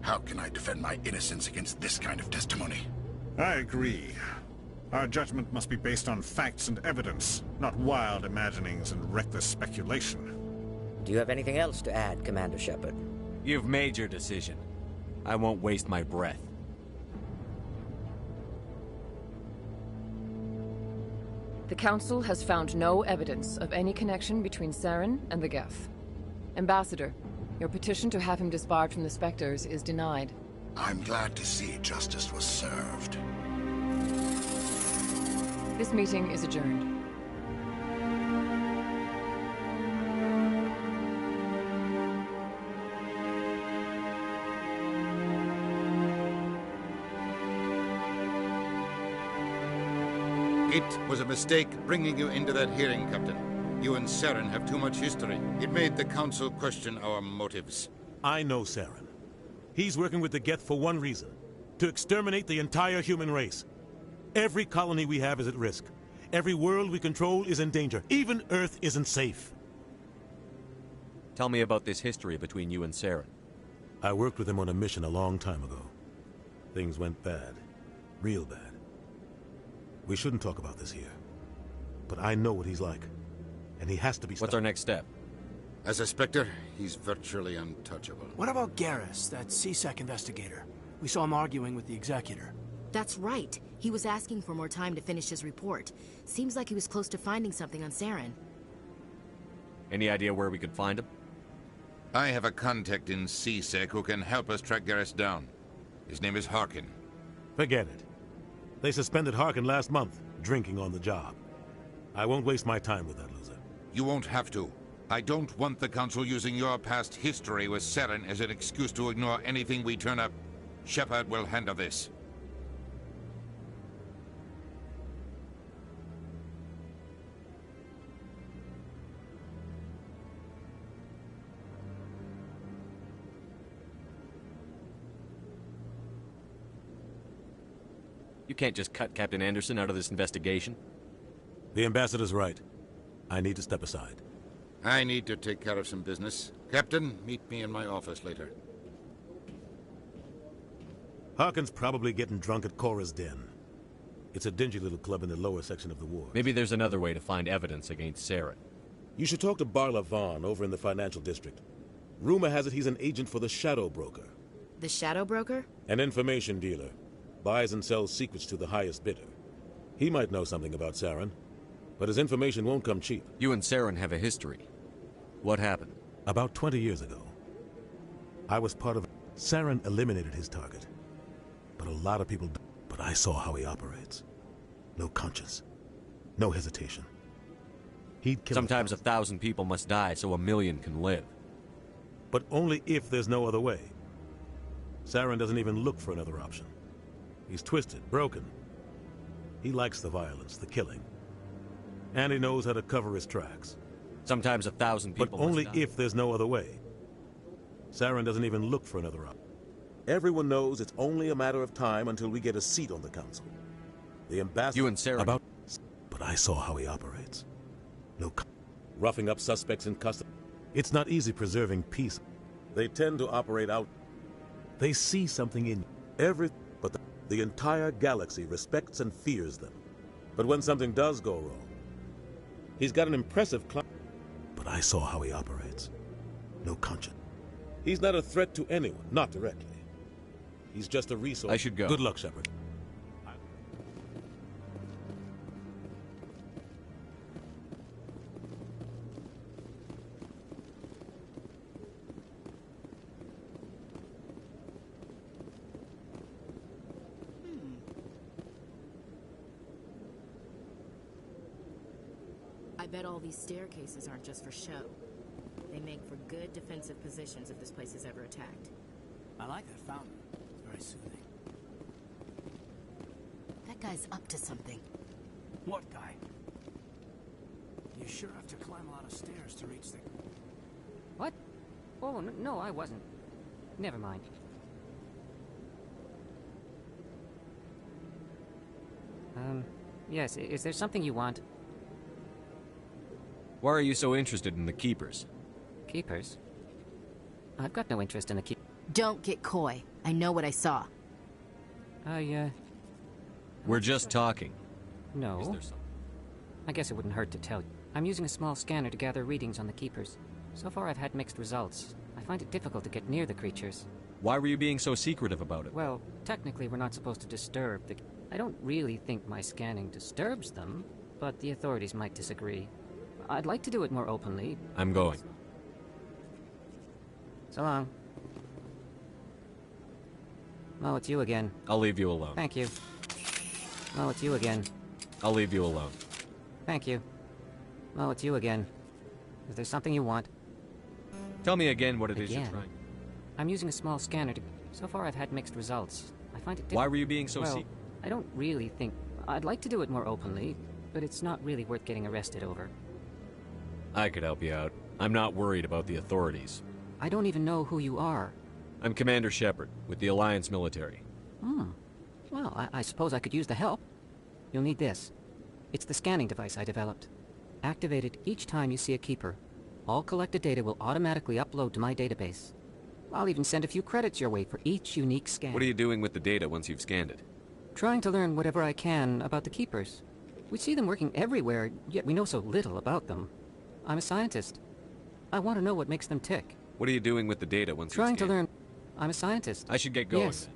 How can I defend my innocence against this kind of testimony? I agree. Our judgment must be based on facts and evidence, not wild imaginings and reckless speculation. Do you have anything else to add, Commander Shepard? You've made your decision. I won't waste my breath. The Council has found no evidence of any connection between Saren and the Geth. Ambassador, your petition to have him disbarred from the Spectres is denied. I'm glad to see justice was served. This meeting is adjourned. It was a mistake bringing you into that hearing, Captain. You and Saren have too much history. It made the Council question our motives. I know Saren. He's working with the Geth for one reason. to exterminate the entire human race. Every colony we have is at risk. Every world we control is in danger. Even Earth isn't safe. Tell me about this history between you and Saren. I worked with him on a mission a long time ago. Things went bad. Real bad. We shouldn't talk about this here. But I know what he's like. And he has to be stopped. What's our next step? As a Spectre, he's virtually untouchable. What about Garrus, that CSEC investigator? We saw him arguing with the Executor. That's right. He was asking for more time to finish his report. Seems like he was close to finding something on Saren. Any idea where we could find him? I have a contact in CSEC who can help us track Garrus down. His name is Harkin. Forget it. They suspended Harkin last month, drinking on the job. I won't waste my time with that loser. You won't have to. I don't want the Council using your past history with Saren as an excuse to ignore anything we turn up. Shepard will handle this. You can't just cut Captain Anderson out of this investigation. The ambassador's right. I need to step aside. I need to take care of some business. Captain, meet me in my office later. Harkin's probably getting drunk at Cora's Den. It's a dingy little club in the lower section of the ward. Maybe there's another way to find evidence against Saren. You should talk to Barla Vaughn over in the financial district. Rumor has it he's an agent for the Shadow Broker. The Shadow Broker? An information dealer. Buys and sells secrets to the highest bidder. He might know something about Saren, but his information won't come cheap. You and Saren have a history. What happened? About 20 years ago. I was part of... Saren eliminated his target. But a lot of people... But I saw how he operates. No conscience. No hesitation. He'd kill... Sometimes 1,000 people must die so 1,000,000 can live. But only if there's no other way. Saren doesn't even look for another option. He's twisted, broken. He likes the violence, the killing. And he knows how to cover his tracks. Sometimes 1,000 people But only must die. if there's no other way. Saren doesn't even look for another option. Everyone knows it's only a matter of time until we get a seat on the council. The ambassador... You and Saren... But I saw how he operates. Roughing up suspects in custody. It's not easy preserving peace. They tend to operate out. They see something in you. But the entire galaxy respects and fears them. But when something does go wrong, he's got an impressive But I saw how he operates. No conscience. He's not a threat to anyone, not directly. He's just a resource. I should go. Good luck, Shepard. I bet all these staircases aren't just for show. They make for good defensive positions if this place is ever attacked. I like that fountain. It's very soothing. That guy's up to something. What guy? You sure have to climb a lot of stairs to reach the... What? Oh, no, I wasn't. Never mind. Yes, is there something you want? Why are you so interested in the Keepers? Keepers? I've got no interest in the Keepers. Don't get coy. I know what I saw. We're just talking. No. Is there something? I guess it wouldn't hurt to tell you. I'm using a small scanner to gather readings on the Keepers. So far I've had mixed results. I find it difficult to get near the creatures. Why were you being so secretive about it? Well, technically we're not supposed to disturb the... I don't really think my scanning disturbs them, but the authorities might disagree. I'd like to do it more openly. I'm going. So long. Oh, it's you again. I'll leave you alone. Thank you. Oh, it's you again. I'll leave you alone. Thank you. Oh, it's you again. Is there something you want? Tell me again what it is you're Again? trying. I'm using a small scanner to... So far I've had mixed results. I find it Why were you being so well, secretive? I don't really think... I'd like to do it more openly, but it's not really worth getting arrested over. I could help you out. I'm not worried about the authorities. I don't even know who you are. I'm Commander Shepard, with the Alliance military. Well, I suppose I could use the help. You'll need this. It's the scanning device I developed. Activate it each time you see a keeper. All collected data will automatically upload to my database. I'll even send a few credits your way for each unique scan. What are you doing with the data once you've scanned it? Trying to learn whatever I can about the keepers. We see them working everywhere, yet we know so little about them. I'm a scientist. I want to know what makes them tick. What are you doing with the data once you've Trying scanned to learn... I'm a scientist. I should get going. Yes.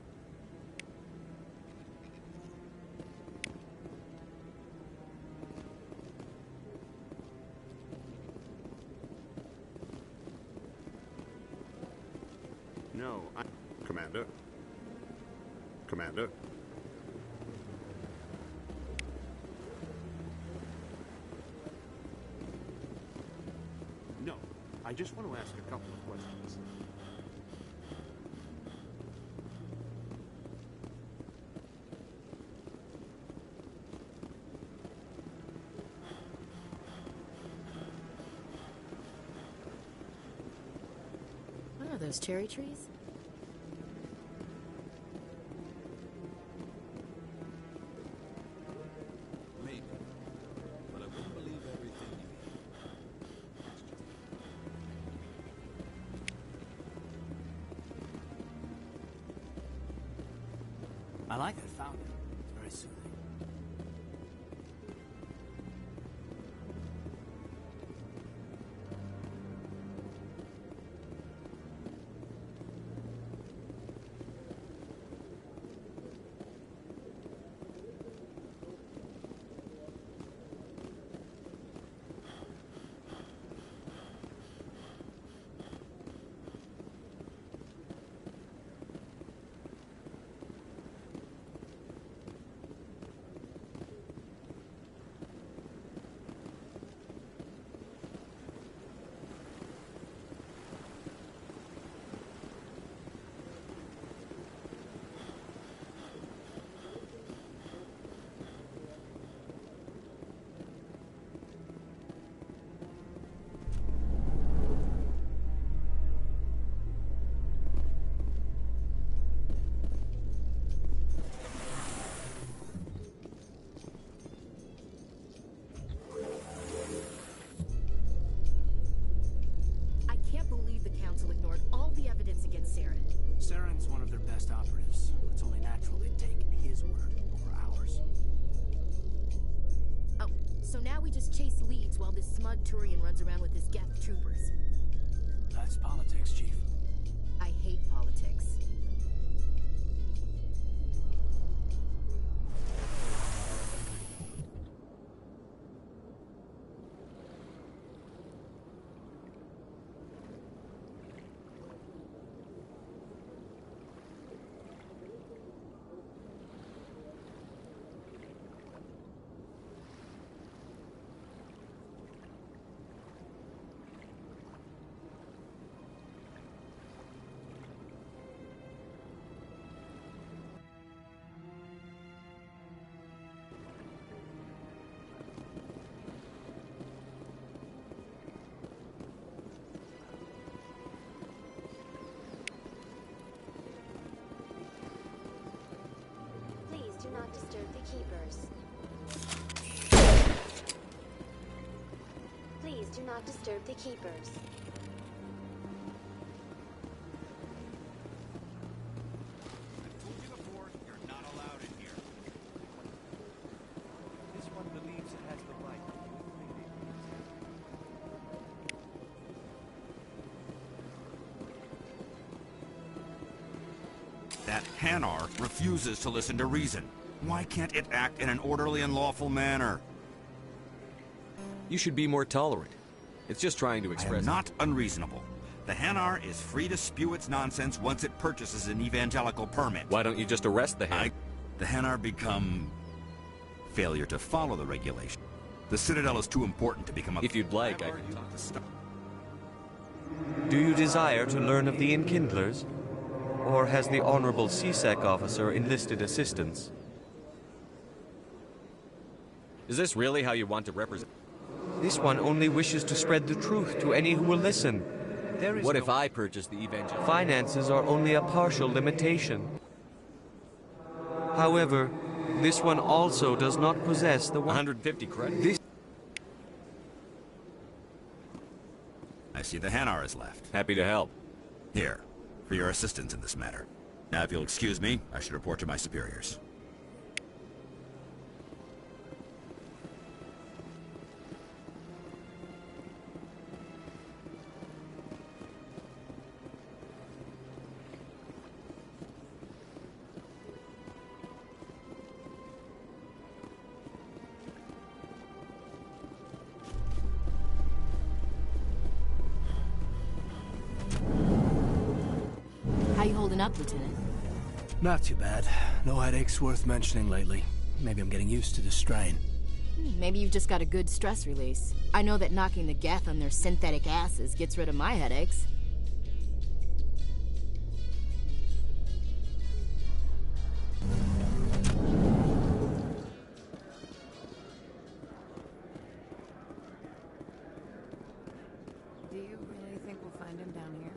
No, Commander. Commander. No, I just want to ask a couple of questions. What are those, cherry trees? Maybe. But I wouldn't believe everything you hear. I like that fountain. It's very soothing. Saren's one of their best operatives. It's only natural they'd take his word over ours. Oh, so now we just chase leads while this smug Turian runs around with his Geth troopers. That's politics, Chief. I hate politics. Do not disturb the keepers. Please do not disturb the keepers. I told you before, you're not allowed in here. This one believes it has the right. That Hanar refuses to listen to reason. Why can't it act in an orderly and lawful manner? You should be more tolerant. It's just trying to express... I am not unreasonable. The Hanar is free to spew its nonsense once it purchases an evangelical permit. Why don't you just arrest the Hanar? The Hanar become... failure to follow the regulation. The Citadel is too important to become a... If you'd like, I can talk. Do you desire to learn of the Enkindlers? Or has the Honorable CSEC officer enlisted assistance? Is this really how you want to represent? This one only wishes to spread the truth to any who will listen. What if I purchase the evangelical? Finances are only a partial limitation. However, this one also does not possess the 150 credits. I see the Hanar is left. Happy to help. Here, for your assistance in this matter. Now, if you'll excuse me, I should report to my superiors. How you holding up, Lieutenant? Not too bad. No headaches worth mentioning lately. Maybe I'm getting used to the strain. Maybe you've just got a good stress release. I know that knocking the Geth on their synthetic asses gets rid of my headaches. Do you really think we'll find him down here?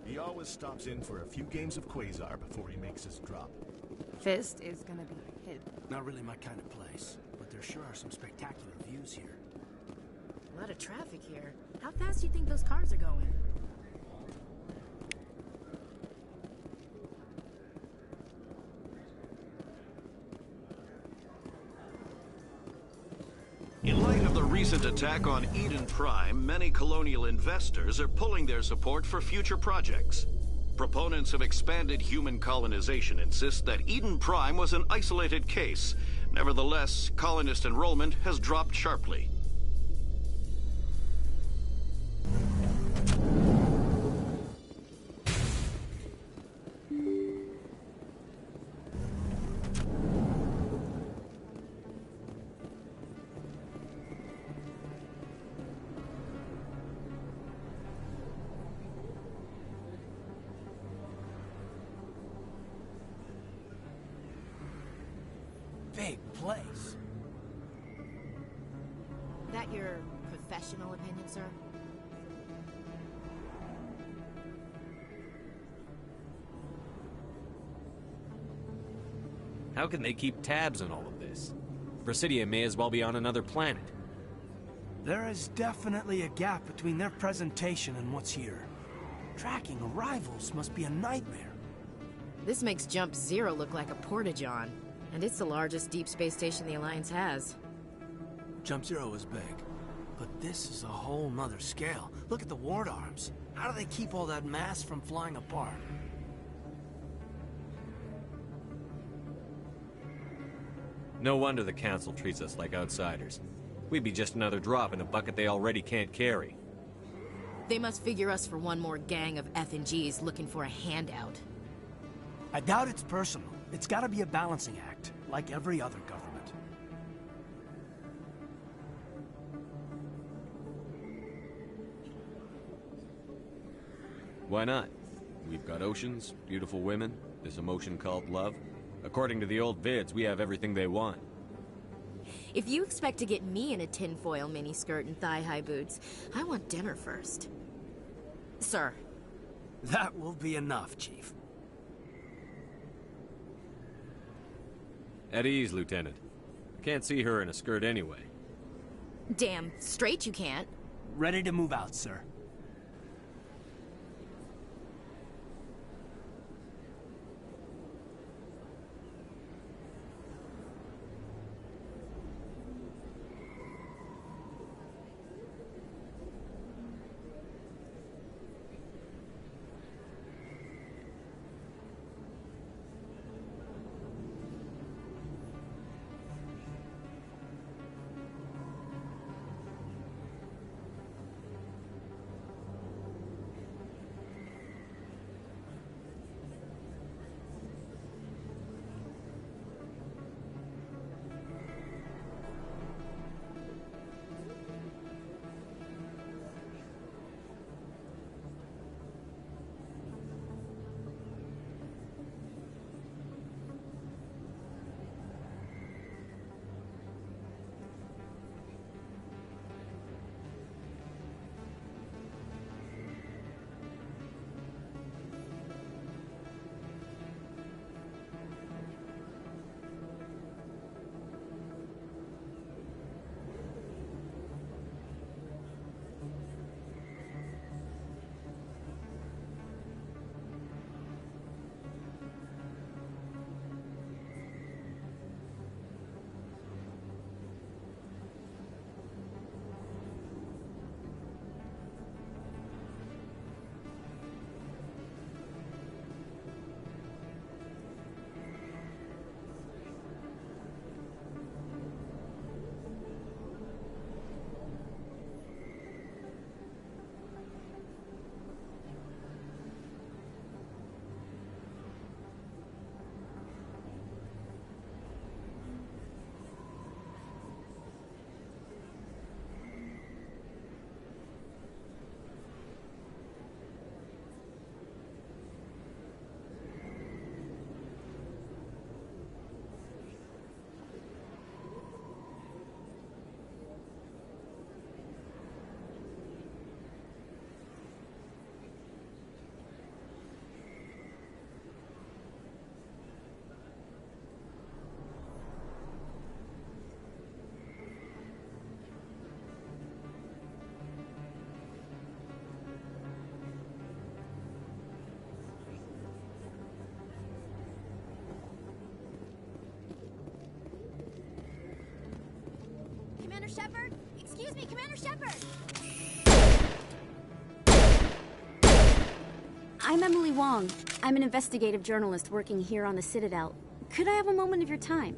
He always stops in for a few games of Quasar before he makes his drop. Fist is gonna be hidden. Not really my kind of place, but there sure are some spectacular views here. A lot of traffic here. How fast do you think those cars are going? In light of the recent attack on Eden Prime, many colonial investors are pulling their support for future projects. Proponents of expanded human colonization insist that Eden Prime was an isolated case. Nevertheless, colonist enrollment has dropped sharply. Big place. That your professional opinion, sir? How can they keep tabs on all of this? Presidia may as well be on another planet. There is definitely a gap between their presentation and what's here. Tracking arrivals must be a nightmare. This makes Jump Zero look like a porta-john. And it's the largest deep space station the Alliance has. Jump Zero is big, but this is a whole nother scale. Look at the ward arms. How do they keep all that mass from flying apart? No wonder the Council treats us like outsiders. We'd be just another drop in a bucket they already can't carry. They must figure us for one more gang of F&Gs looking for a handout. I doubt it's personal. It's gotta be a balancing act, like every other government. Why not? We've got oceans, beautiful women, this emotion called love. According to the old vids, we have everything they want. If you expect to get me in a tinfoil miniskirt and thigh-high boots, I want dinner first. Sir. That will be enough, Chief. At ease, Lieutenant. I can't see her in a skirt anyway. Damn straight you can't. Ready to move out, sir. Shepard? Excuse me, Commander Shepard! I'm Emily Wong. I'm an investigative journalist working here on the Citadel. Could I have a moment of your time?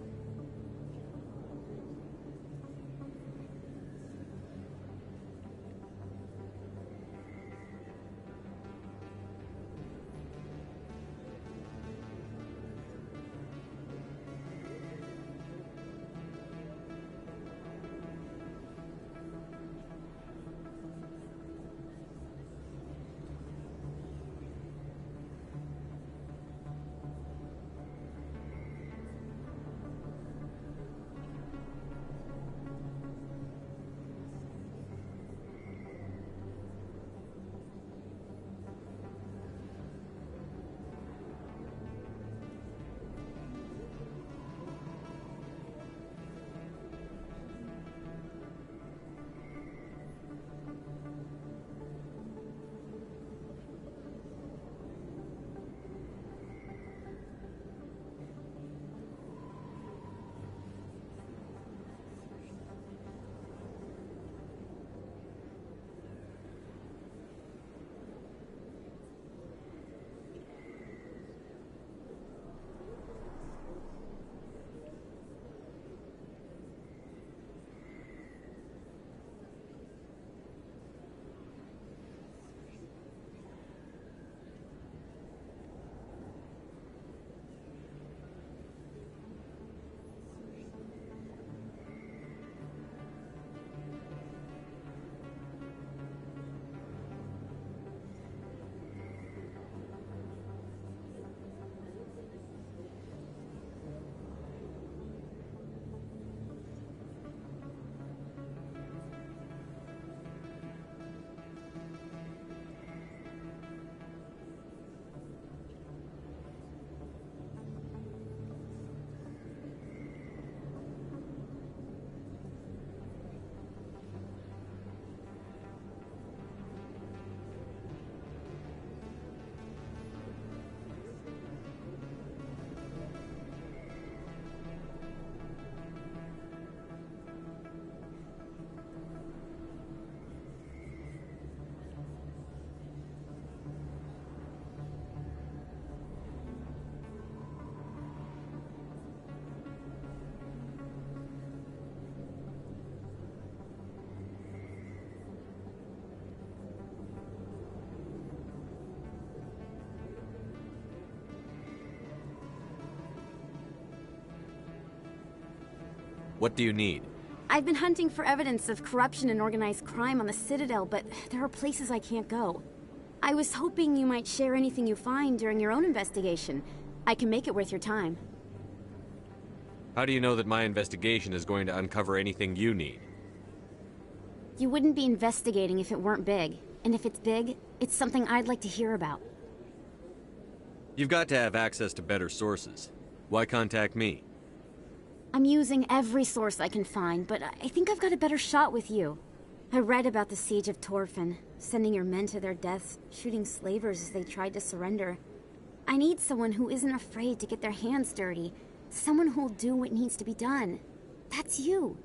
What do you need? I've been hunting for evidence of corruption and organized crime on the Citadel, but there are places I can't go. I was hoping you might share anything you find during your own investigation. I can make it worth your time. How do you know that my investigation is going to uncover anything you need? You wouldn't be investigating if it weren't big. And if it's big, it's something I'd like to hear about. You've got to have access to better sources. Why contact me? I'm using every source I can find, but I think I've got a better shot with you. I read about the siege of Torfin, sending your men to their deaths, shooting slavers as they tried to surrender. I need someone who isn't afraid to get their hands dirty. Someone who'll do what needs to be done. That's you.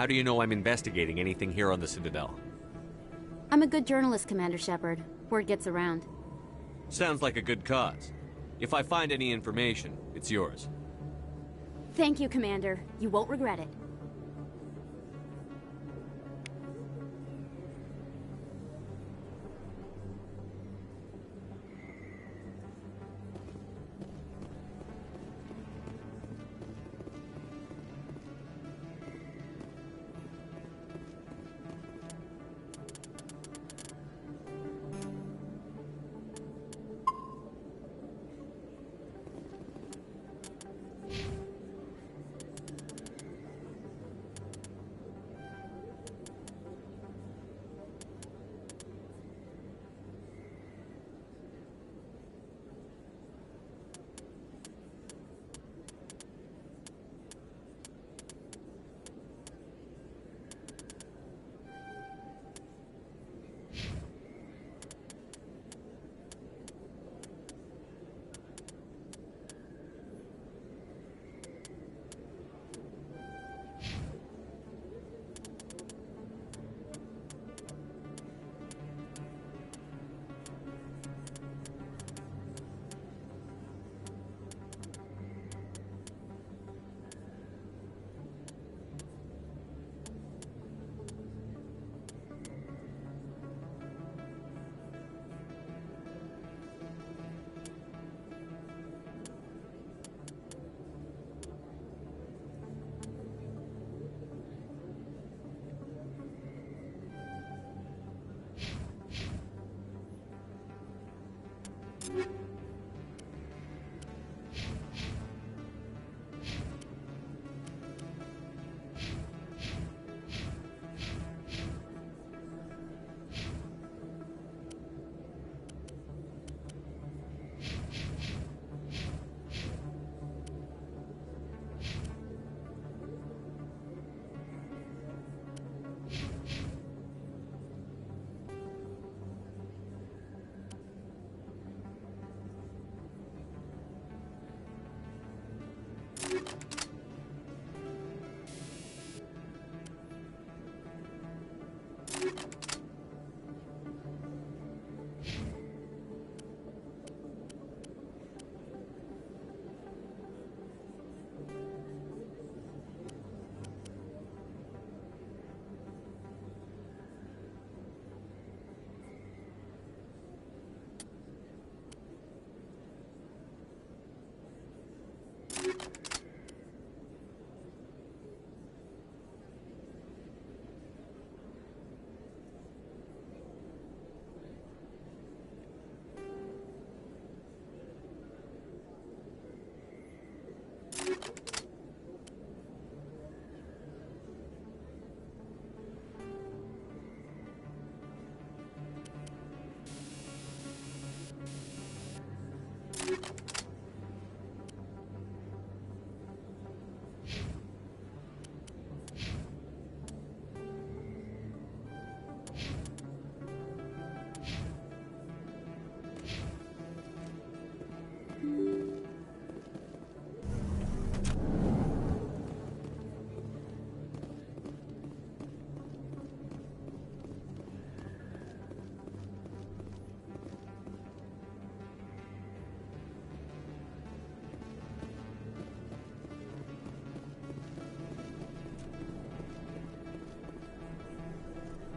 How do you know I'm investigating anything here on the Citadel? I'm a good journalist, Commander Shepard. Word gets around. Sounds like a good cause. If I find any information, it's yours. Thank you, Commander. You won't regret it.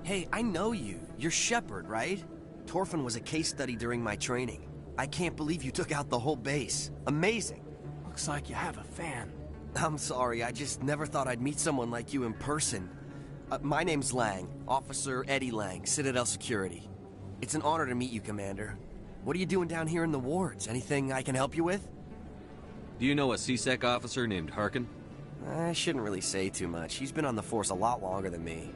Hey, I know you. You're Shepard, right? Torfin was a case study during my training. I can't believe you took out the whole base. Amazing. Looks like you have a fan. I'm sorry, I just never thought I'd meet someone like you in person. My name's Lang, Officer Eddie Lang, Citadel Security. It's an honor to meet you, Commander. What are you doing down here in the wards? Anything I can help you with? Do you know a CSEC officer named Harkin? I shouldn't really say too much. He's been on the force a lot longer than me.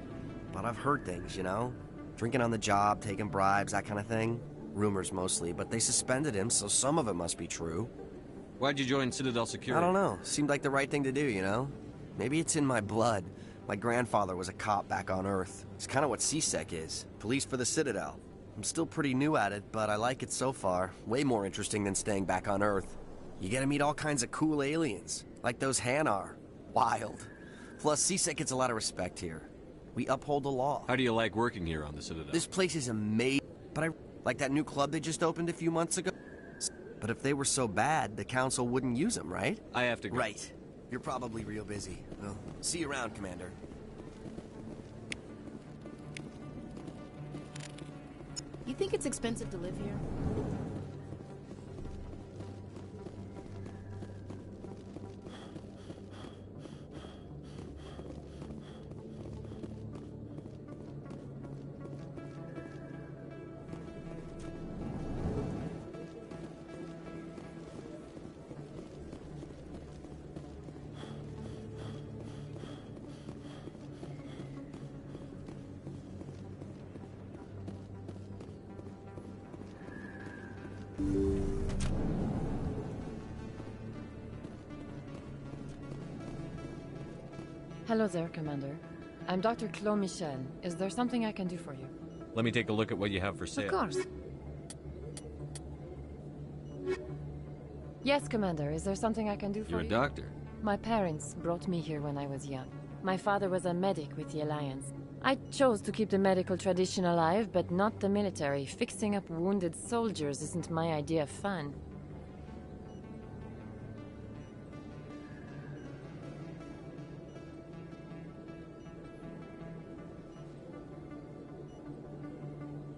But I've heard things, you know? Drinking on the job, taking bribes, that kind of thing. Rumors mostly, but they suspended him, so some of it must be true. Why'd you join Citadel Security? I don't know. Seemed like the right thing to do, you know? Maybe it's in my blood. My grandfather was a cop back on Earth. It's kind of what CSEC is. Police for the Citadel. I'm still pretty new at it, but I like it so far. Way more interesting than staying back on Earth. You get to meet all kinds of cool aliens, like those Hanar. Wild. Plus, CSEC gets a lot of respect here. We uphold the law. How do you like working here on the Citadel? This place is amazing, but I like that new club they just opened a few months ago. But if they were so bad, the council wouldn't use them, right? I have to go. Right. You're probably real busy. Well, see you around, Commander. You think it's expensive to live here? Hello there, Commander. I'm Dr. Claude Michel. Is there something I can do for you? Let me take a look at what you have for sale. Of course. Yes, Commander. Is there something I can do for you? You're a doctor. My parents brought me here when I was young. My father was a medic with the Alliance. I chose to keep the medical tradition alive, but not the military. Fixing up wounded soldiers isn't my idea of fun.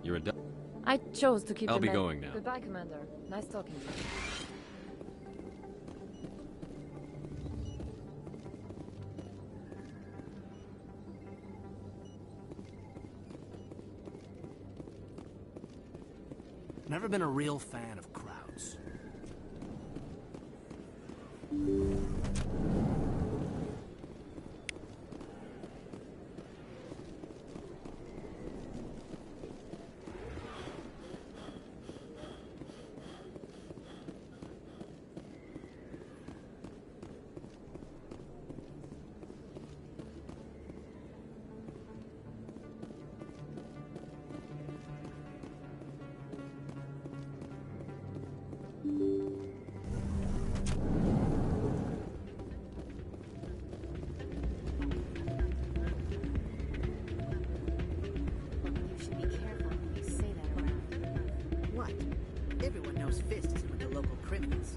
You're a doctor. I chose to keep I'll the be going now. Goodbye, Commander. Nice talking to you. Never been a real fan of crowds. What? Everyone knows Fist isn't with the local criminals.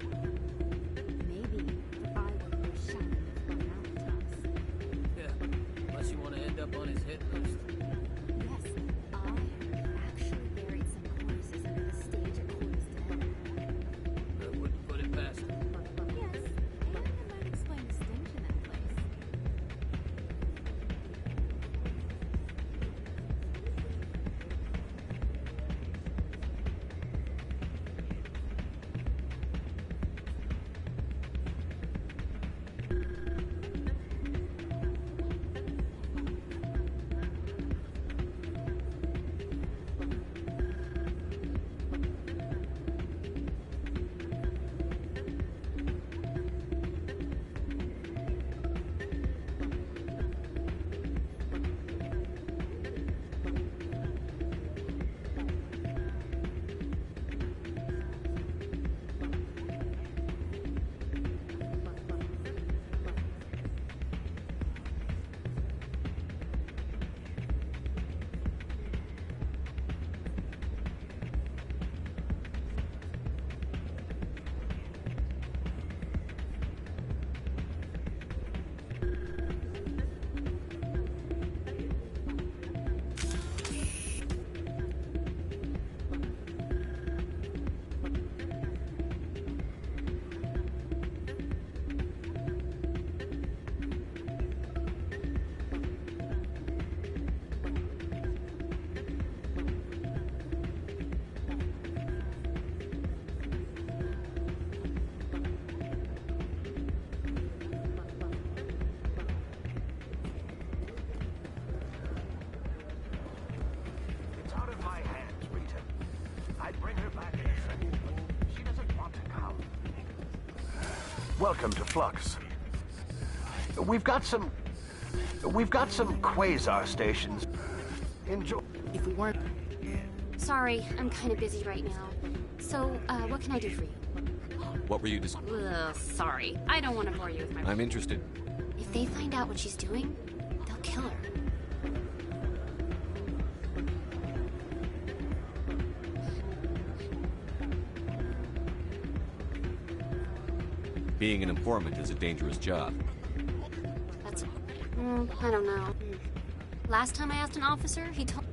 Maybe if I were more shy with Maltose. Yeah, unless you want to end up on his hit list. Yes, I actually buried some corpses under the stage at Quarters to Heaven. I wouldn't put it past him. Yes, and it might explain the stench in that place. Welcome to Flux. We've got some quasar stations. Enjoy. If we weren't... Sorry, I'm kind of busy right now. So, what can I do for you? What were you Sorry. I don't want to bore you with my... I'm interested. If they find out what she's doing, they'll kill her. Being an informant is a dangerous job. That's... I don't know. Last time I asked an officer, he told...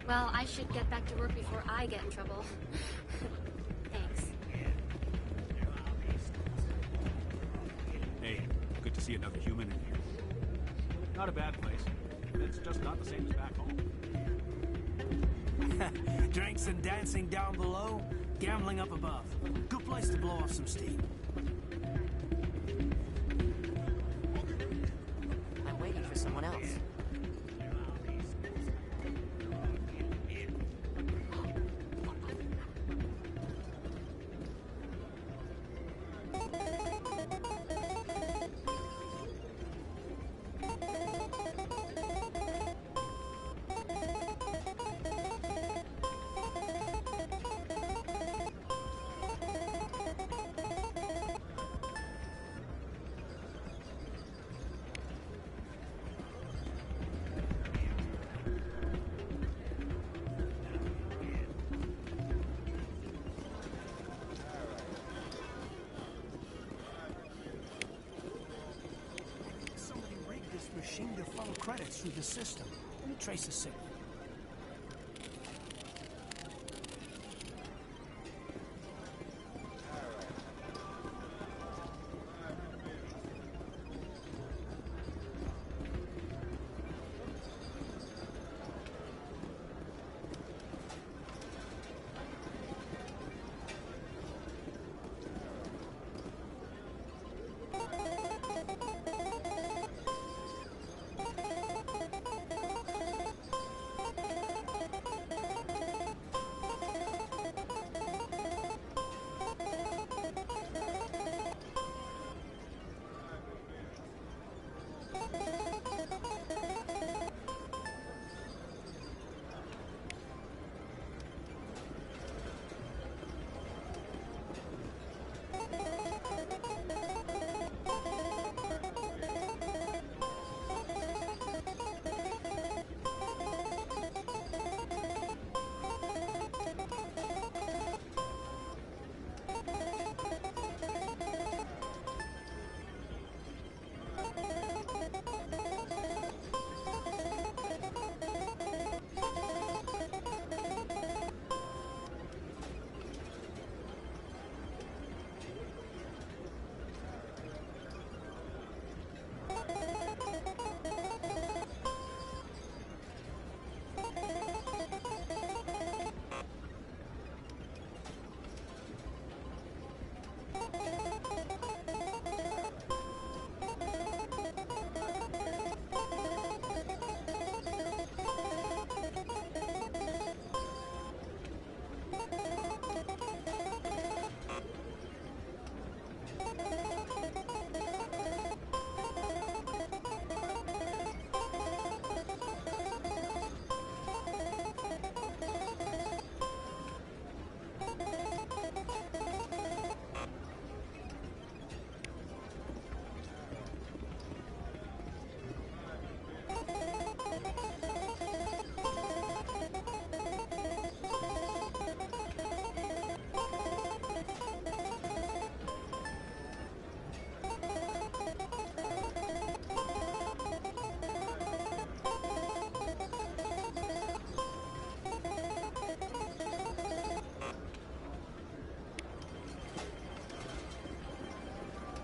Well, I should get back to work before I get in trouble. Thanks. Hey, good to see another human in here. Not a bad place. It's just not the same as back home. Drinks and dancing down below, gambling up above. Good place to blow off some steam. I'm waiting for someone else. Machine to funnel credits through the system. Let me trace the signal.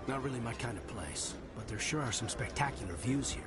Not really my kind of place, but there sure are some spectacular views here.